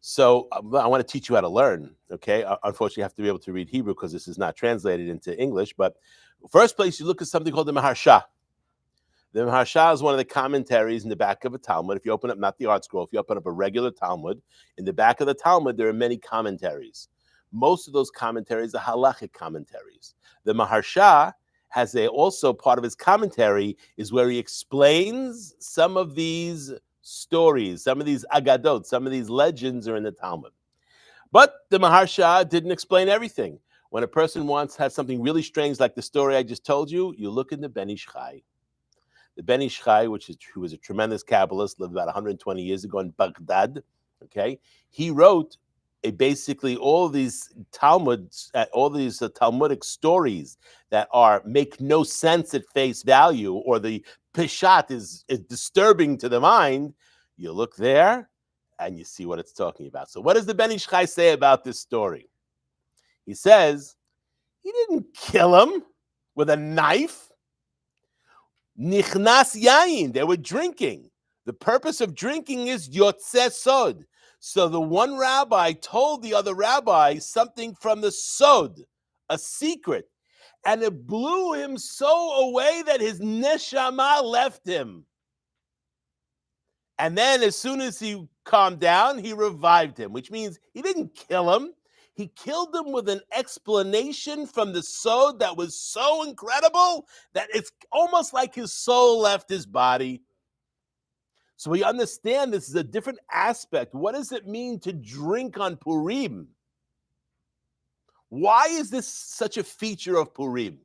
So I want to teach you how to learn. Okay? Unfortunately, you have to be able to read Hebrew because this is not translated into English. But first place, you look at something called the Maharsha. The Maharsha is one of the commentaries in the back of a Talmud. If you open up, not the art scroll, if you open up a regular Talmud, in the back of the Talmud, there are many commentaries. Most of those commentaries are halachic commentaries. The Maharsha has also part of his commentary is where he explains some of these stories, some of these agadot, some of these legends are in the Talmud. But the Maharsha didn't explain everything. When a person has something really strange like the story I just told you, you look in the Ben Ish Chai. The Ben Ish Chai, who was a tremendous Kabbalist, lived about 120 years ago in Baghdad. Okay, he wrote basically all these Talmuds, all these Talmudic stories that make no sense at face value, or the Peshat is disturbing to the mind. You look there and you see what it's talking about. So what does the Ben Ish Chai say about this story? He says, he didn't kill him with a knife. Nichnas yain, they were drinking. The purpose of drinking is yotzeh sod. So the one rabbi told the other rabbi something from the sod, a secret, and it blew him so away that his neshama left him. And then as soon as he calmed down, he revived him, which means he didn't kill him. He killed him with an explanation from the sod that was so incredible that it's almost like his soul left his body. So we understand this is a different aspect. What does it mean to drink on Purim? Why is this such a feature of Purim?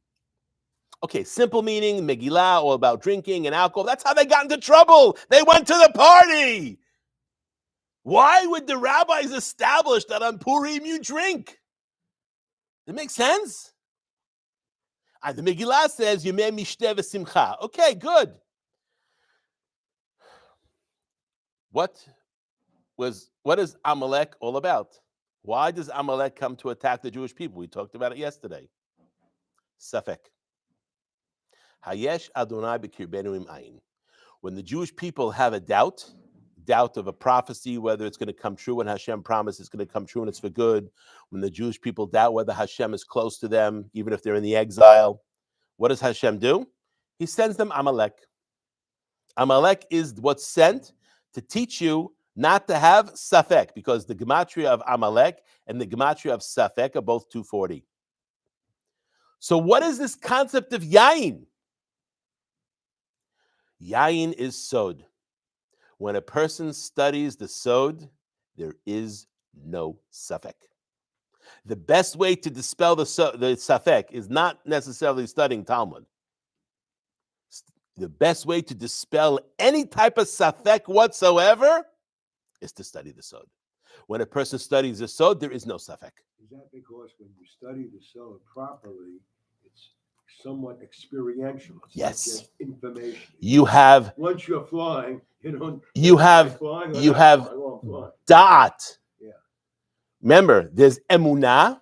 Okay, simple meaning, Megillah, all about drinking and alcohol. That's how they got into trouble. They went to the party. Why would the rabbis establish that on Purim you drink? It makes sense? The Megillah says, Yemei Mishteh v'Simcha. Okay, good. What is Amalek all about? Why does Amalek come to attack the Jewish people? We talked about it yesterday. Safek. Hayesh Adonai b'kirbenu im ayin. When the Jewish people have a doubt of a prophecy, whether it's going to come true, when Hashem promised it's going to come true and it's for good, when the Jewish people doubt whether Hashem is close to them, even if they're in the exile, what does Hashem do? He sends them Amalek. Amalek is what's sent to teach you not to have Safek, because the gematria of Amalek and the gematria of Safek are both 240. So what is this concept of Yain? Yain is Sod. When a person studies the Sod, there is no Safek. The best way to dispel the Safek is not necessarily studying Talmud. The best way to dispel any type of Safek whatsoever is to study the Sod. When a person studies the Sod, there is no Safek. Is that because when you study the Sod properly, it's somewhat experiential? It's yes. Not just information. You have once you're flying, you have dot. Yeah. Remember, there's emunah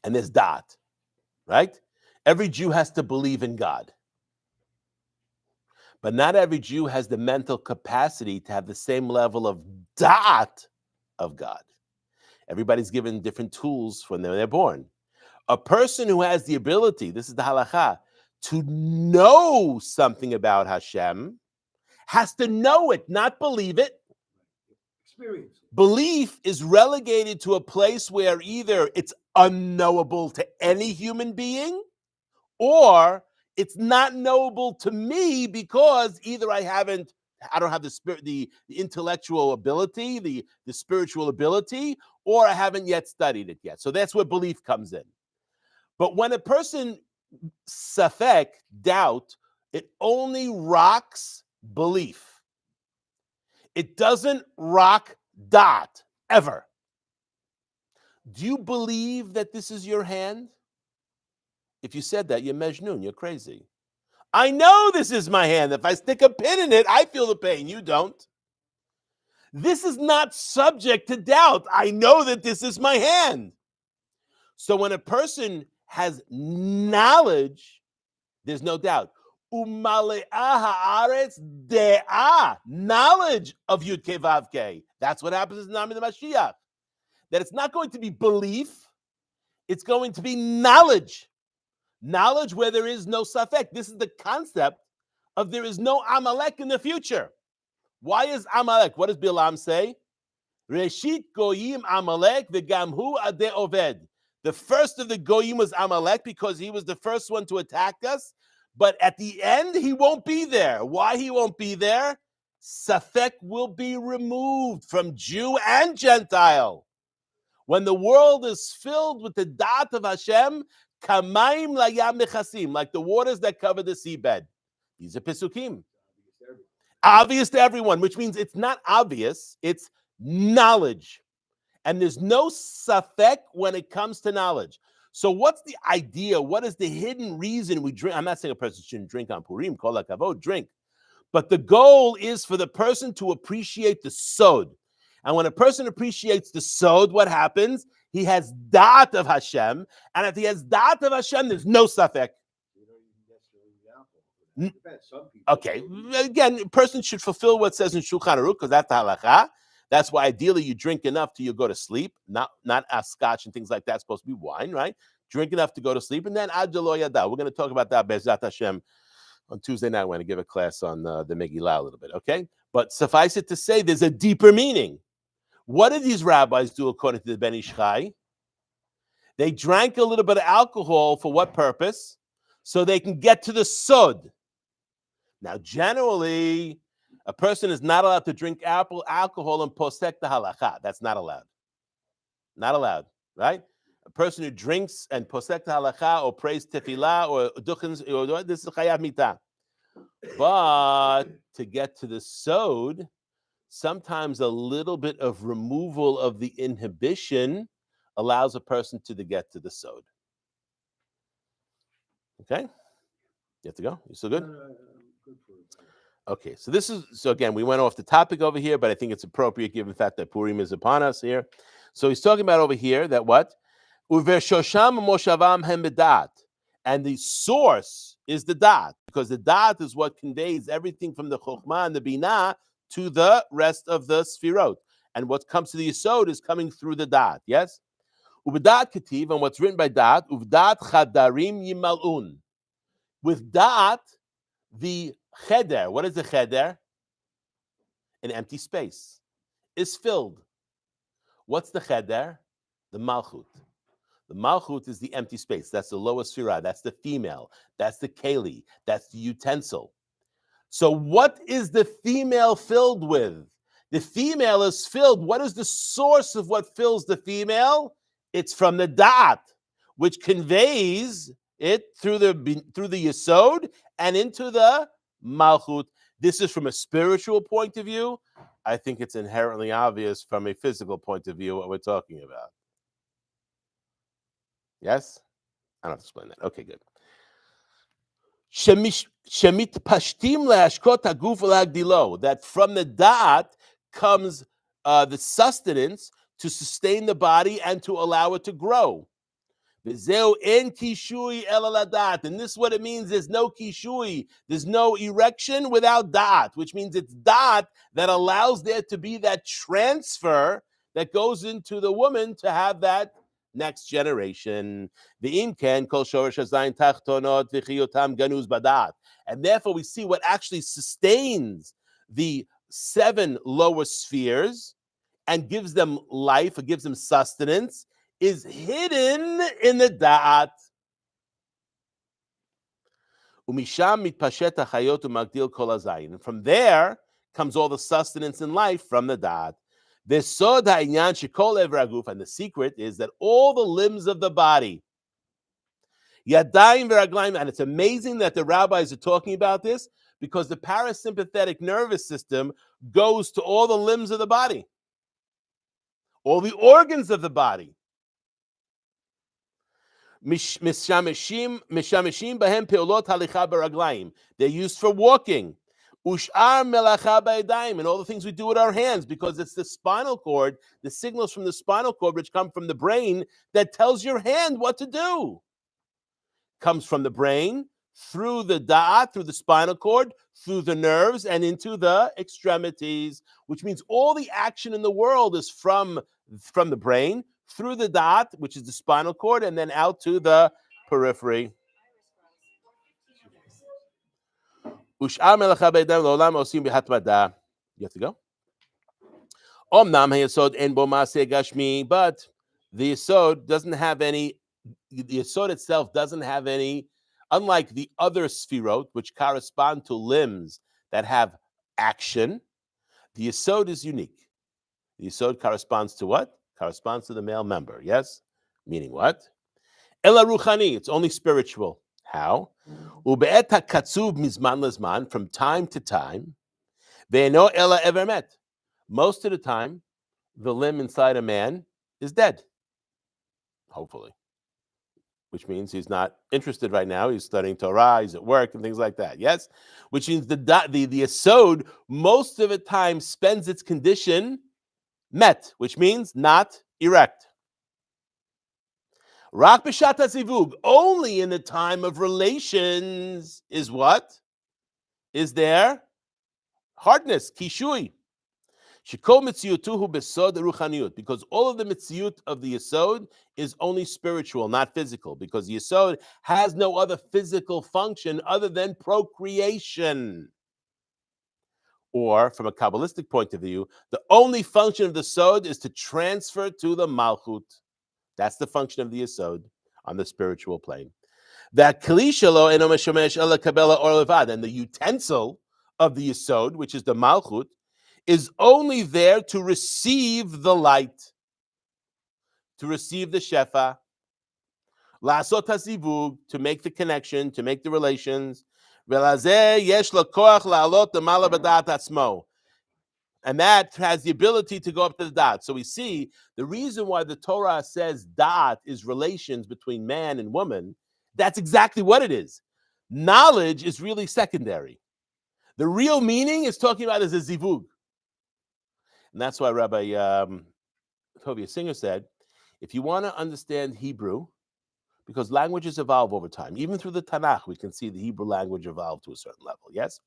and there's dot, right? Every Jew has to believe in God. But not every Jew has the mental capacity to have the same level of dot of God. Everybody's given different tools when they're born. A person who has the ability, this is the halakha, to know something about Hashem has to know it, not believe it. Experience. Belief is relegated to a place where either it's unknowable to any human being or it's not knowable to me because either I don't have the spirit, the intellectual ability, the spiritual ability, or I haven't yet studied it yet. So that's where belief comes in. But when a person safek, doubt, it only rocks belief. It doesn't rock dot, ever. Do you believe that this is your hand? If you said that, you're Mejnun, you're crazy. I know this is my hand. If I stick a pin in it, I feel the pain. You don't. This is not subject to doubt. I know that this is my hand. So when a person has knowledge, there's no doubt. Umale'ah haaretz de'ah, knowledge of Yud Kei Vav Kei. That's what happens in Nami the Mashiach. That it's not going to be belief, it's going to be knowledge. Knowledge where there is no safek. This is the concept of there is no Amalek in the future. Why is Amalek? What does Bilam say? Reshit goyim Amalek v'gamhu adeh oved. The first of the goyim was Amalek because he was the first one to attack us. But at the end, he won't be there. Why he won't be there? Safek will be removed from Jew and Gentile. When the world is filled with the dot of Hashem, kamaim layam mechasim, like the waters that cover the seabed. These are Pesukim. Obvious to everyone, which means it's not obvious, it's knowledge. And there's no safek when it comes to knowledge. So what's the idea? What is the hidden reason we drink? I'm not saying a person shouldn't drink on Purim, kol hakavod, drink. But the goal is for the person to appreciate the sod. And when a person appreciates the sod, what happens? He has da'at of Hashem. And if he has da'at of Hashem, there's no safek. Okay, again, a person should fulfill what says in Shulchan Aruch, because that's the halakha. That's why ideally you drink enough till you go to sleep, not a scotch and things like that. It's supposed to be wine, right? Drink enough to go to sleep, and then ad lo yada. We're going to talk about that Be'ezrat Hashem on Tuesday night. We're going to give a class on the Megillah a little bit, okay? But suffice it to say, there's a deeper meaning. What did these rabbis do according to the Ben Ish Chai? They drank a little bit of alcohol for what purpose? So they can get to the sod. Now, generally, a person is not allowed to drink alcohol and posek the halakha. That's not allowed. Not allowed, right? A person who drinks and posek the halakha or prays tefillah or duchens, this is chayav mitah. But to get to the sod, sometimes a little bit of removal of the inhibition allows a person to get to the sod. Okay? You have to go? You still good? Okay, so again, we went off the topic over here, but I think it's appropriate given the fact that Purim is upon us here. So he's talking about over here that what? Uvershosham moshavam hem bedat. And the source is the dot, because the dot is what conveys everything from the chokhmah and the binah to the rest of the sfirot. And what comes to the yesod is coming through the dot, yes? Ubedat ketiv, and what's written by dot, uvdat chadarim yimalun. With dot, the cheder, what is the cheder? An empty space is filled. What's the cheder? The malchut. The malchut is the empty space. That's the lowest sphira. That's the female. That's the keli. That's the utensil. So what is the female filled with? The female is filled. What is the source of what fills the female? It's from the da'at, which conveys it through the yesod and into the malchut. This is from a spiritual point of view. I think it's inherently obvious from a physical point of view what we're talking about. Yes? I don't have to explain that. Okay, good. Shemit pashtim le'ashkot haguf v'lagdilo. That from the da'at comes the sustenance to sustain the body and to allow it to grow. V'zeu en kishui el aladat. And this is what it means. There's no kishui. There's no erection without da'at, which means it's da'at that allows there to be that transfer that goes into the woman to have that next generation. V'im ken kol shoresh hazayin tachtonot v'chiyotam ganuz badat. And therefore we see what actually sustains the 7 lower spheres and gives them life, or gives them sustenance, is hidden in the da'at. Umisham mitpashet hachayot umagdil kol hazayin. And from there comes all the sustenance and life from the da'at. V'sod ha'inyan shekol ever haguf, and the secret is that all the limbs of the body, yadayim v'raglayim, and it's amazing that the rabbis are talking about this, because the parasympathetic nervous system goes to all the limbs of the body, all the organs of the body. Mishameshim bahem peolot halicha baraglayim. They're used for walking. Ushar melacha ba'yadayim, and all the things we do with our hands, because it's the spinal cord, the signals from the spinal cord, which come from the brain, that tells your hand what to do. Comes from the brain, through the da'at, through the spinal cord, through the nerves, and into the extremities, which means all the action in the world is from the brain, through the da'at, which is the spinal cord, and then out to the periphery. You have to go? But the Yesod doesn't have any, the Yesod itself doesn't have any, unlike the other Sfirot, which correspond to limbs that have action, the Yesod is unique. The Yesod corresponds to what? Corresponds to the male member, yes? Meaning what? Ela Ruchani, it's only spiritual. How? Ube'et ha'katzuv mizman lezman, from time to time, ve'eno ela ever met. Most of the time, the limb inside a man is dead, hopefully, which means he's not interested right now. He's studying Torah, he's at work, and things like that, yes? Which means the Yesod, most of the time, spends its condition met, which means not erect. Rak b'shat hazivug, only in the time of relations is what? Is there hardness, kishui. Shekol mitziyutuhu besod ruchaniyut, because all of the mitziyut of the Yesod is only spiritual, not physical, because the Yesod has no other physical function other than procreation. Or, from a Kabbalistic point of view, the only function of the Sod is to transfer to the Malchut. That's the function of the Yesod on the spiritual plane. That kli shelo eno meshamesh ela kabela or levad, and the utensil of the Yesod, which is the Malchut, is only there to receive the light, to receive the shefa, la'asot hazivug, to make the connection, to make the relations. Velazeh yesh lo koach la'alot demala b'dat atzmo. And that has the ability to go up to the dot. So we see the reason why the Torah says dot is relations between man and woman. That's exactly what it is. Knowledge is really secondary. The real meaning is talking about as a zivug. And that's why Rabbi Tovia Singer said, if you want to understand Hebrew, because languages evolve over time, even through the Tanakh, we can see the Hebrew language evolve to a certain level, yes?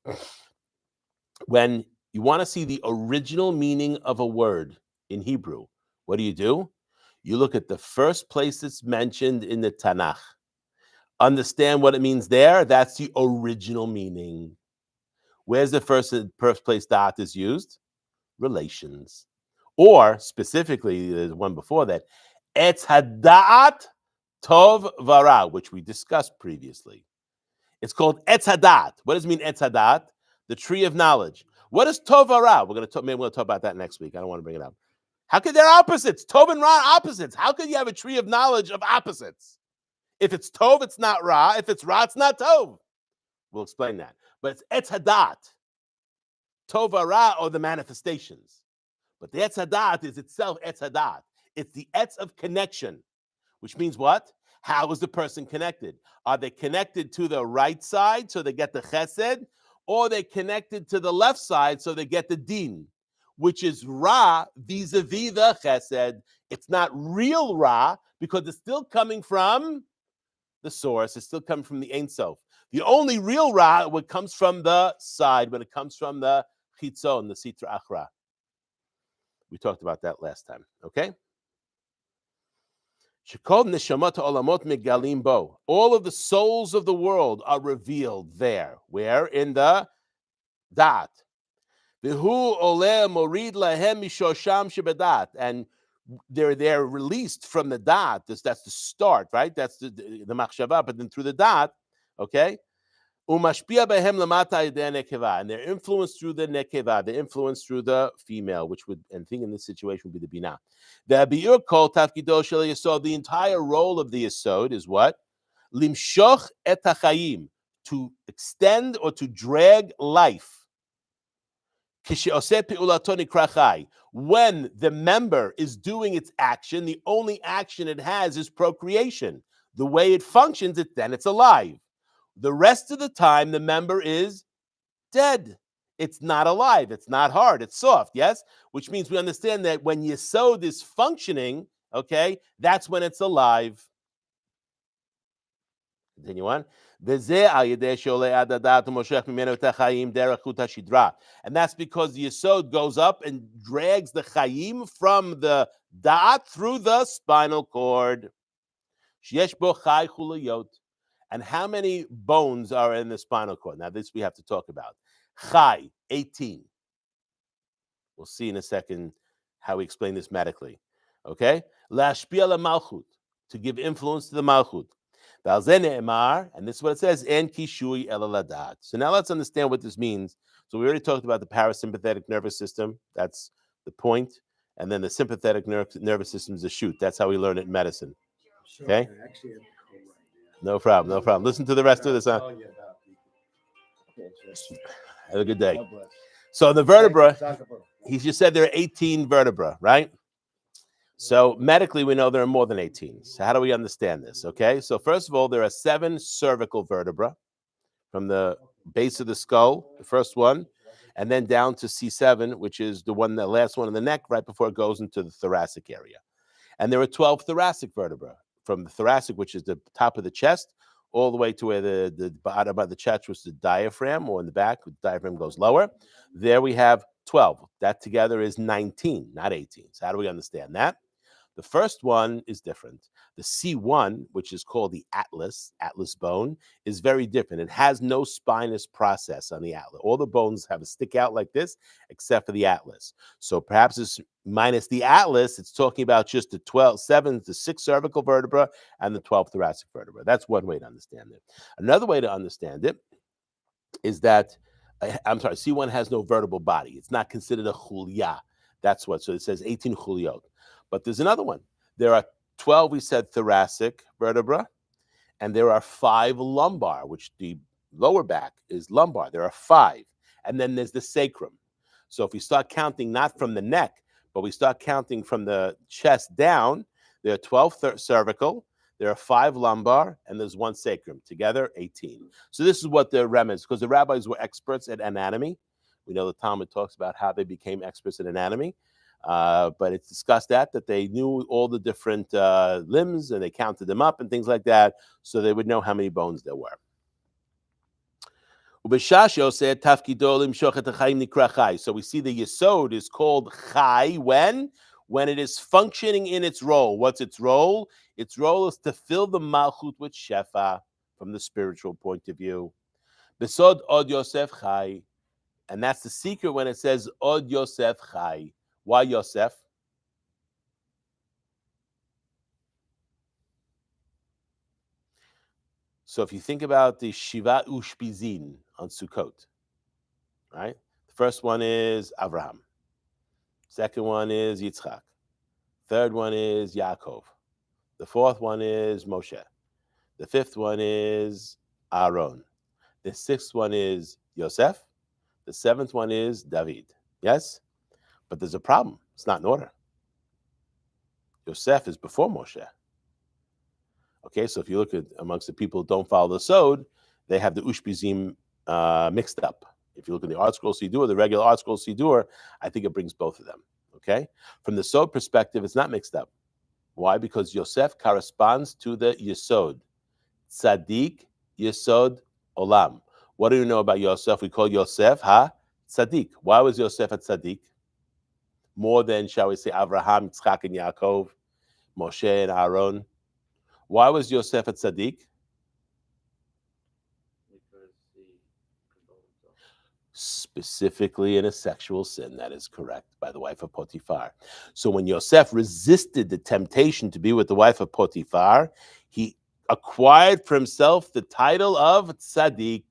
When you want to see the original meaning of a word in Hebrew, what do? You look at the first place it's mentioned in the Tanakh. Understand what it means there. That's the original meaning. Where's the first place dot is used? Relations. Or specifically, the one before that, Etz Hada'at Tov Vara, which we discussed previously. It's called Etz Hadat. What does it mean, Etz Hadat? The tree of knowledge. What is Tov Vara? Maybe we'll talk about that next week. I don't want to bring it up. How could they're opposites? Tov and Ra are opposites. How could you have a tree of knowledge of opposites? If it's Tov, it's not Ra. If it's Ra, it's not Tov. We'll explain that. But it's Etz Hadat. Tov Vara are the manifestations. But the Etz Hadat is itself Etz Hadat. It's the Etz of connection, which means what? How is the person connected? Are they connected to the right side so they get the chesed? Or are they connected to the left side so they get the din, which is Ra vis-a-vis the chesed. It's not real Ra because it's still coming from the source. It's still coming from the Ein Sof. The only real Ra what comes from the side, when it comes from the chitzon, the sitra achra. We talked about that last time, okay? Shekol neshamot ha'olamot megalim bo. All of the souls of the world are revealed there. Where? In the da'at. V'hu oleh morid lahem mishosham shebedat. And they're released from the da'at. That's the start, right? That's the machshava, but then through the da'at, okay? Umashpia behem lamata yedei nekeva, and they're influenced through the nekeva, they're influenced through the female, which would, and thing in this situation would be the bina. The biur kol tafkido shel yesod, the entire role of the yesod is what? Limshoch et hachayim, to extend or to drag life. When the member is doing its action, the only action it has is procreation. The way it functions, then it's alive. The rest of the time, the member is dead. It's not alive. It's not hard. It's soft, yes? Which means we understand that when Yesod is functioning, okay, that's when it's alive. Continue on. And that's because the Yesod goes up and drags the Chayim from the Da'at through the spinal cord. And how many bones are in the spinal cord? Now, this we have to talk about. Chai, 18. We'll see in a second how we explain this medically. Okay? Lashpia la malchut, to give influence to the malchut. And this is what it says, en kishui elaladat. So now let's understand what this means. So we already talked about the parasympathetic nervous system. That's the point. And then the sympathetic nervous system is the shoot. That's how we learn it in medicine. Okay? No problem, no problem. Listen to the rest of this. Have a good day. So the vertebra, he just said there are 18 vertebrae, right? So medically, we know there are more than 18. So how do we understand this? Okay, so first of all, there are 7 cervical vertebrae from the base of the skull, the first one, and then down to C7, which is the last one in the neck, right before it goes into the thoracic area. And there are 12 thoracic vertebrae from the thoracic, which is the top of the chest, all the way to where the bottom of the chest was the diaphragm, or in the back, the diaphragm goes lower. There we have 12. That together is 19, not 18. So how do we understand that? The first one is different. The C1, which is called the atlas bone, is very different. It has no spinous process on the atlas. All the bones have a stick out like this, except for the atlas. So perhaps it's minus the atlas, it's talking about just the 7 to 6 cervical vertebra and the 12 thoracic vertebra. That's one way to understand it. Another way to understand it is that, C1 has no vertebral body. It's not considered a chulya. That's what, so it says 18 chulyot. But there's another one. There are 12, we said, thoracic vertebra, and there are 5 lumbar, which the lower back is lumbar. There are 5. And then there's the sacrum. So if we start counting not from the neck, but we start counting from the chest down, there are 12 cervical, there are 5 lumbar, and there's 1 sacrum. Together, 18. So this is what the remnants, because the rabbis were experts at anatomy. We know the Talmud talks about how they became experts at anatomy. But it's discussed that they knew all the different limbs, and they counted them up and things like that, so they would know how many bones there were. So we see the Yesod is called Chai when it is functioning in its role. What's its role? Its role is to fill the Malchut with Shefa from the spiritual point of view. Besod Od Yosef Chai. And that's the secret when it says Od Yosef Chai. Why Yosef? So if you think about the Shiva Ushpizin on Sukkot, right? The first one is Abraham. Second one is Yitzchak. Third one is Yaakov. The fourth one is Moshe. The fifth one is Aaron. The sixth one is Yosef. The seventh one is David. Yes? But there's a problem. It's not in order. Yosef is before Moshe. Okay, so if you look at amongst the people who don't follow the Sod, they have the Ushpizim mixed up. If you look at the Art Scroll Sidur, the regular Art Scroll Sidur, I think it brings both of them. Okay? From the Sod perspective, it's not mixed up. Why? Because Yosef corresponds to the Yesod. Tzaddik, Yesod, Olam. What do you know about Yosef? We call Yosef Tzaddik. Why was Yosef a Tzaddik? More than, shall we say, Abraham, Yitzchak, and Yaakov, Moshe, and Aaron. Why was Yosef a tzaddik? Specifically in a sexual sin, that is correct, by the wife of Potiphar. So when Yosef resisted the temptation to be with the wife of Potiphar, he acquired for himself the title of tzaddik.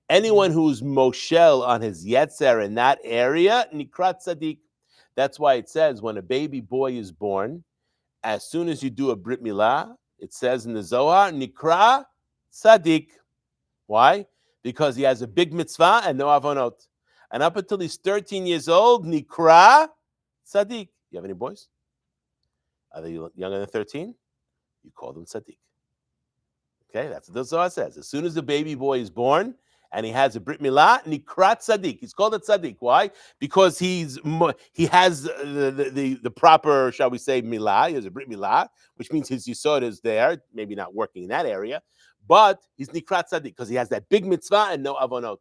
Anyone who's moshel on his yetzer in that area, nikrat tzaddik. That's why it says when a baby boy is born, as soon as you do a brit milah, it says in the Zohar, nikra tzaddik. Why? Because he has a big mitzvah and no avonot. And up until he's 13 years old, nikra tzaddik. You have any boys? Are they younger than 13? You call them tzaddik. Okay, that's what the Zohar says. As soon as the baby boy is born and he has a brit milah, nikra tzaddik. He's called a tzaddik. Why? Because he has the proper, shall we say, milah. He has a brit milah, which means his yisod is there, maybe not working in that area. But he's nikrat tzaddik because he has that big mitzvah and no avonot.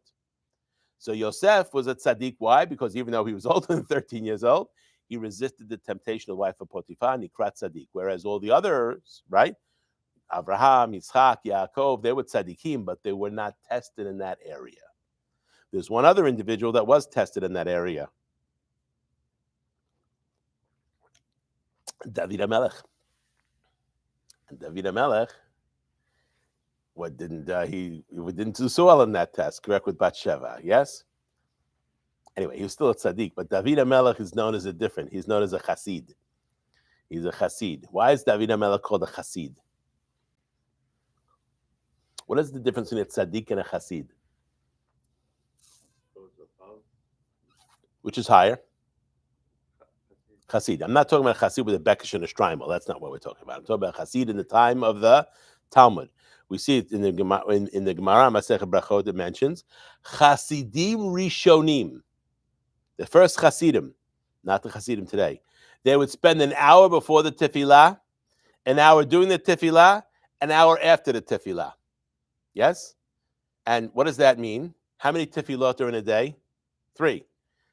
So Yosef was a tzaddik. Why? Because even though he was older than 13 years old, he resisted the temptation of the wife of Potiphar, nikrat tzaddik. Whereas all the others, right? Abraham, Yitzchak, Yaakov, they were tzaddikim, but they were not tested in that area. There's one other individual that was tested in that area. David HaMelech. And David HaMelech, he didn't do so well in that test, correct, with Bathsheba, yes? Anyway, he was still a tzaddik, but David HaMelech is known as a different. He's known as a chassid. He's a chassid. Why is David HaMelech called a chassid? What is the difference between a tzaddik and a chassid? Which is higher? Chassid. I'm not talking about a chassid with a bekish and a strimal. That's not what we're talking about. I'm talking about a chassid in the time of the Talmud. We see it in the Gemara, Masechet Brachot, it mentions Chasidim Rishonim. The first Chasidim, not the Chasidim today. They would spend an hour before the tefillah, an hour during the tefillah, an hour after the tefillah. Yes? And what does that mean? How many tefillot are in a day? 3.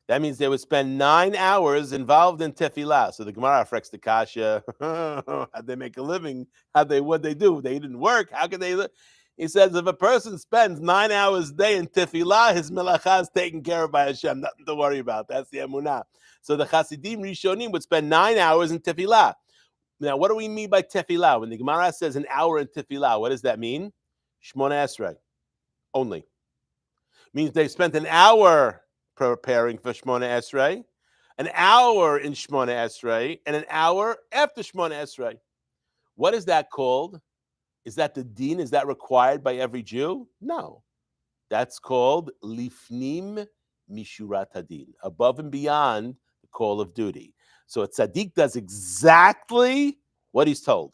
That means they would spend 9 hours involved in tefillah. So the Gemara affects the kasha. How'd they make a living? What'd they do? They didn't work. How could they live? He says if a person spends 9 hours a day in tefillah, his melacha is taken care of by Hashem. Nothing to worry about. That's the emunah. So the Chasidim Rishonim would spend 9 hours in tefillah. Now, what do we mean by tefillah? When the Gemara says an hour in tefillah, what does that mean? Shmona Esrei. Only. Means they spent an hour preparing for Shmona Esrei, an hour in Shmona Esrei, and an hour after Shmona Esrei. What is that called? Is that the din? Is that required by every Jew? No. That's called lifnim mishurat hadin, above and beyond the call of duty. So a tzaddik does exactly what he's told.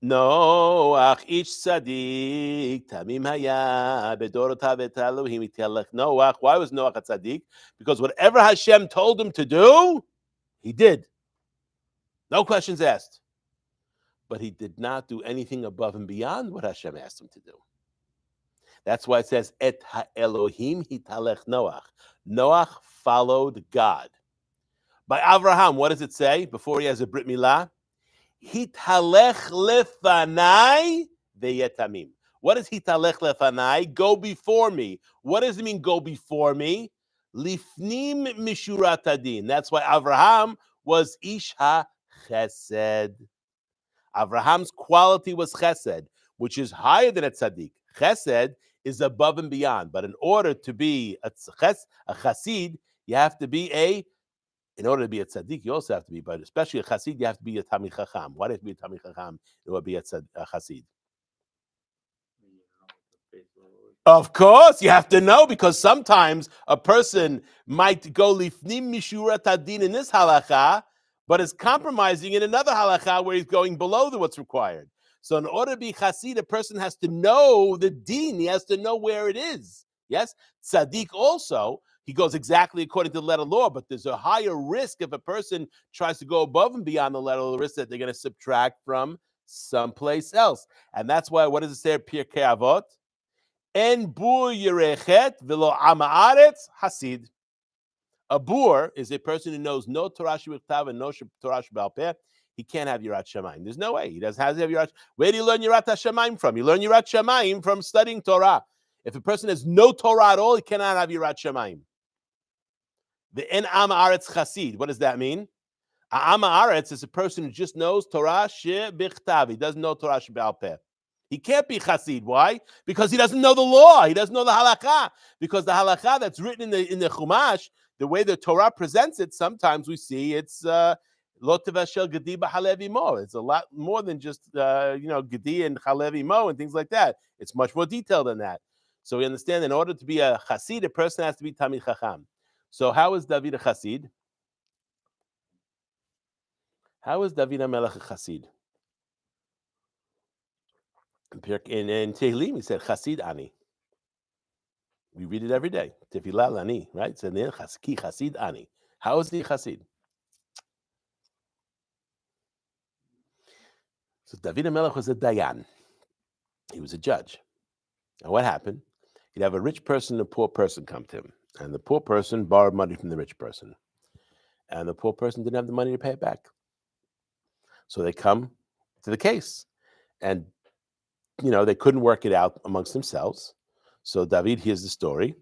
Noach ish tzaddik tamim haya bedorotav et Elohim itelech Noach. Why was Noach a tzaddik? Because whatever Hashem told him to do, he did. No questions asked. But he did not do anything above and beyond what Hashem asked him to do. That's why it says et Elohim hitalech Noach. Noach followed God. By Avraham, what does it say before he has a brit milah? Hitalech lefanai veyetamim. What is hitalech lefanai? Go before me. What does it mean, go before me? Lifnim mishurat hadin. That's why Avraham was ish ha-chesed. Avraham's quality was chesed, which is higher than a tzaddik. Chesed is above and beyond. But in order to be a chassid, you have to be in order to be a tzaddik, you also have to be, but especially a chassid, you have to be a tamid chacham. Why do you have to be a tamid chacham in order to be a chassid? Of course, you have to know, because sometimes a person might go lifnim mishurat hadin in this halacha, but is compromising in another halacha where he's going below what's required. So in order to be chassid, a person has to know the din. He has to know where it is. Yes? Tzaddik also, he goes exactly according to the letter of the law, but there's a higher risk if a person tries to go above and beyond the letter of the risk that they're going to subtract from someplace else. And that's why, what does it say, Pirkei Avot? En bur yerechet v'lo am haaretz hasid. A bur is a person who knows no Torah shebiktav and no Torah shebal peh. he can't have Yirat Shamayim. There's no way. He doesn't have Yirat. Where do you learn Yirat Shamayim from? You learn Yirat Shamayim from studying Torah. If a person has no Torah at all, he cannot have Yirat Shamayim. The En Am Aretz Chasid. What does that mean? Am Aretz is a person who just knows Torah she'bichtav. He doesn't know Torah she'be'al peh. He can't be Chasid. Why? Because he doesn't know the law. He doesn't know the halakha. Because the halakha that's written in the Chumash, the way the Torah presents it, sometimes we see it's lo tevashel gedi b'chalev imo. It's a lot more than just gedi and chalev imo and things like that. It's much more detailed than that. So we understand in order to be a Chasid, a person has to be Tamid Chacham. So how is David a Chasid? How is David HaMelech a Chasid? In Tehillim, he said, Chasid Ani. We read it every day. Tefillah Ani, right? It's in there, Ki Chasid Ani. How is he a Chasid? So David HaMelech was a Dayan. He was a judge. And what happened? He'd have a rich person and a poor person come to him. And the poor person borrowed money from the rich person. And the poor person didn't have the money to pay it back. So they come to the case. And, they couldn't work it out amongst themselves. So David hears the story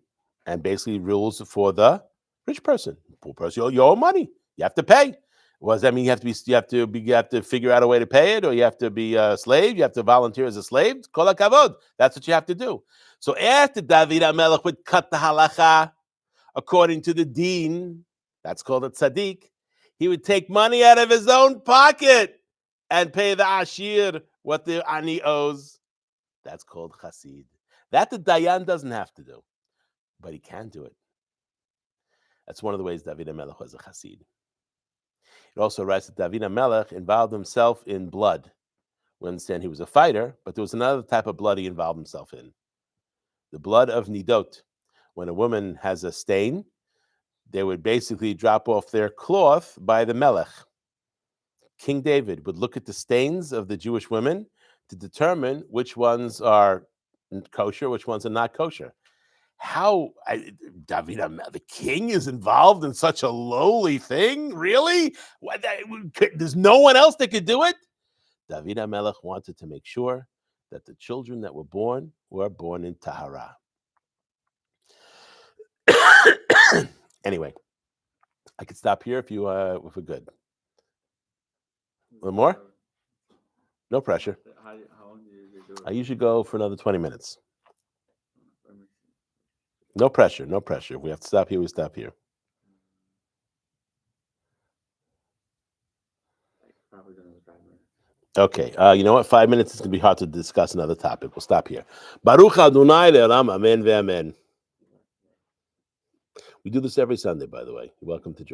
and basically rules for the rich person. Poor person, you owe money. You have to pay. What does that mean? You have to figure out a way to pay it, or you have to be a slave. You have to volunteer as a slave. Kol hakavod. That's what you have to do. So after David HaMelech would cut the halacha according to the deen, that's called a tzaddik, he would take money out of his own pocket and pay the ashir what the ani owes. That's called chasid. That the dayan doesn't have to do, but he can do it. That's one of the ways David HaMelech was a chasid. It also writes that David HaMelech involved himself in blood. We understand he was a fighter, but there was another type of blood he involved himself in. The blood of nidot. When a woman has a stain, they would basically drop off their cloth by the melech. King David would look at the stains of the Jewish women to determine which ones are kosher, which ones are not kosher. David, the king, is involved in such a lowly thing? Really? There's no one else that could do it? David HaMelech wanted to make sure that the children that were born in Tahara. Anyway, I could stop here if we're good. A little more? No pressure. How long do you do it? I usually go for another 20 minutes. No pressure. If we have to stop here, we stop here. Probably another 5 minutes. Okay. You know what? 5 minutes is going to be hard to discuss another topic. We'll stop here. Baruch Adonai le'olam, amen ve'amen. We do this every Sunday, by the way. You're welcome to join.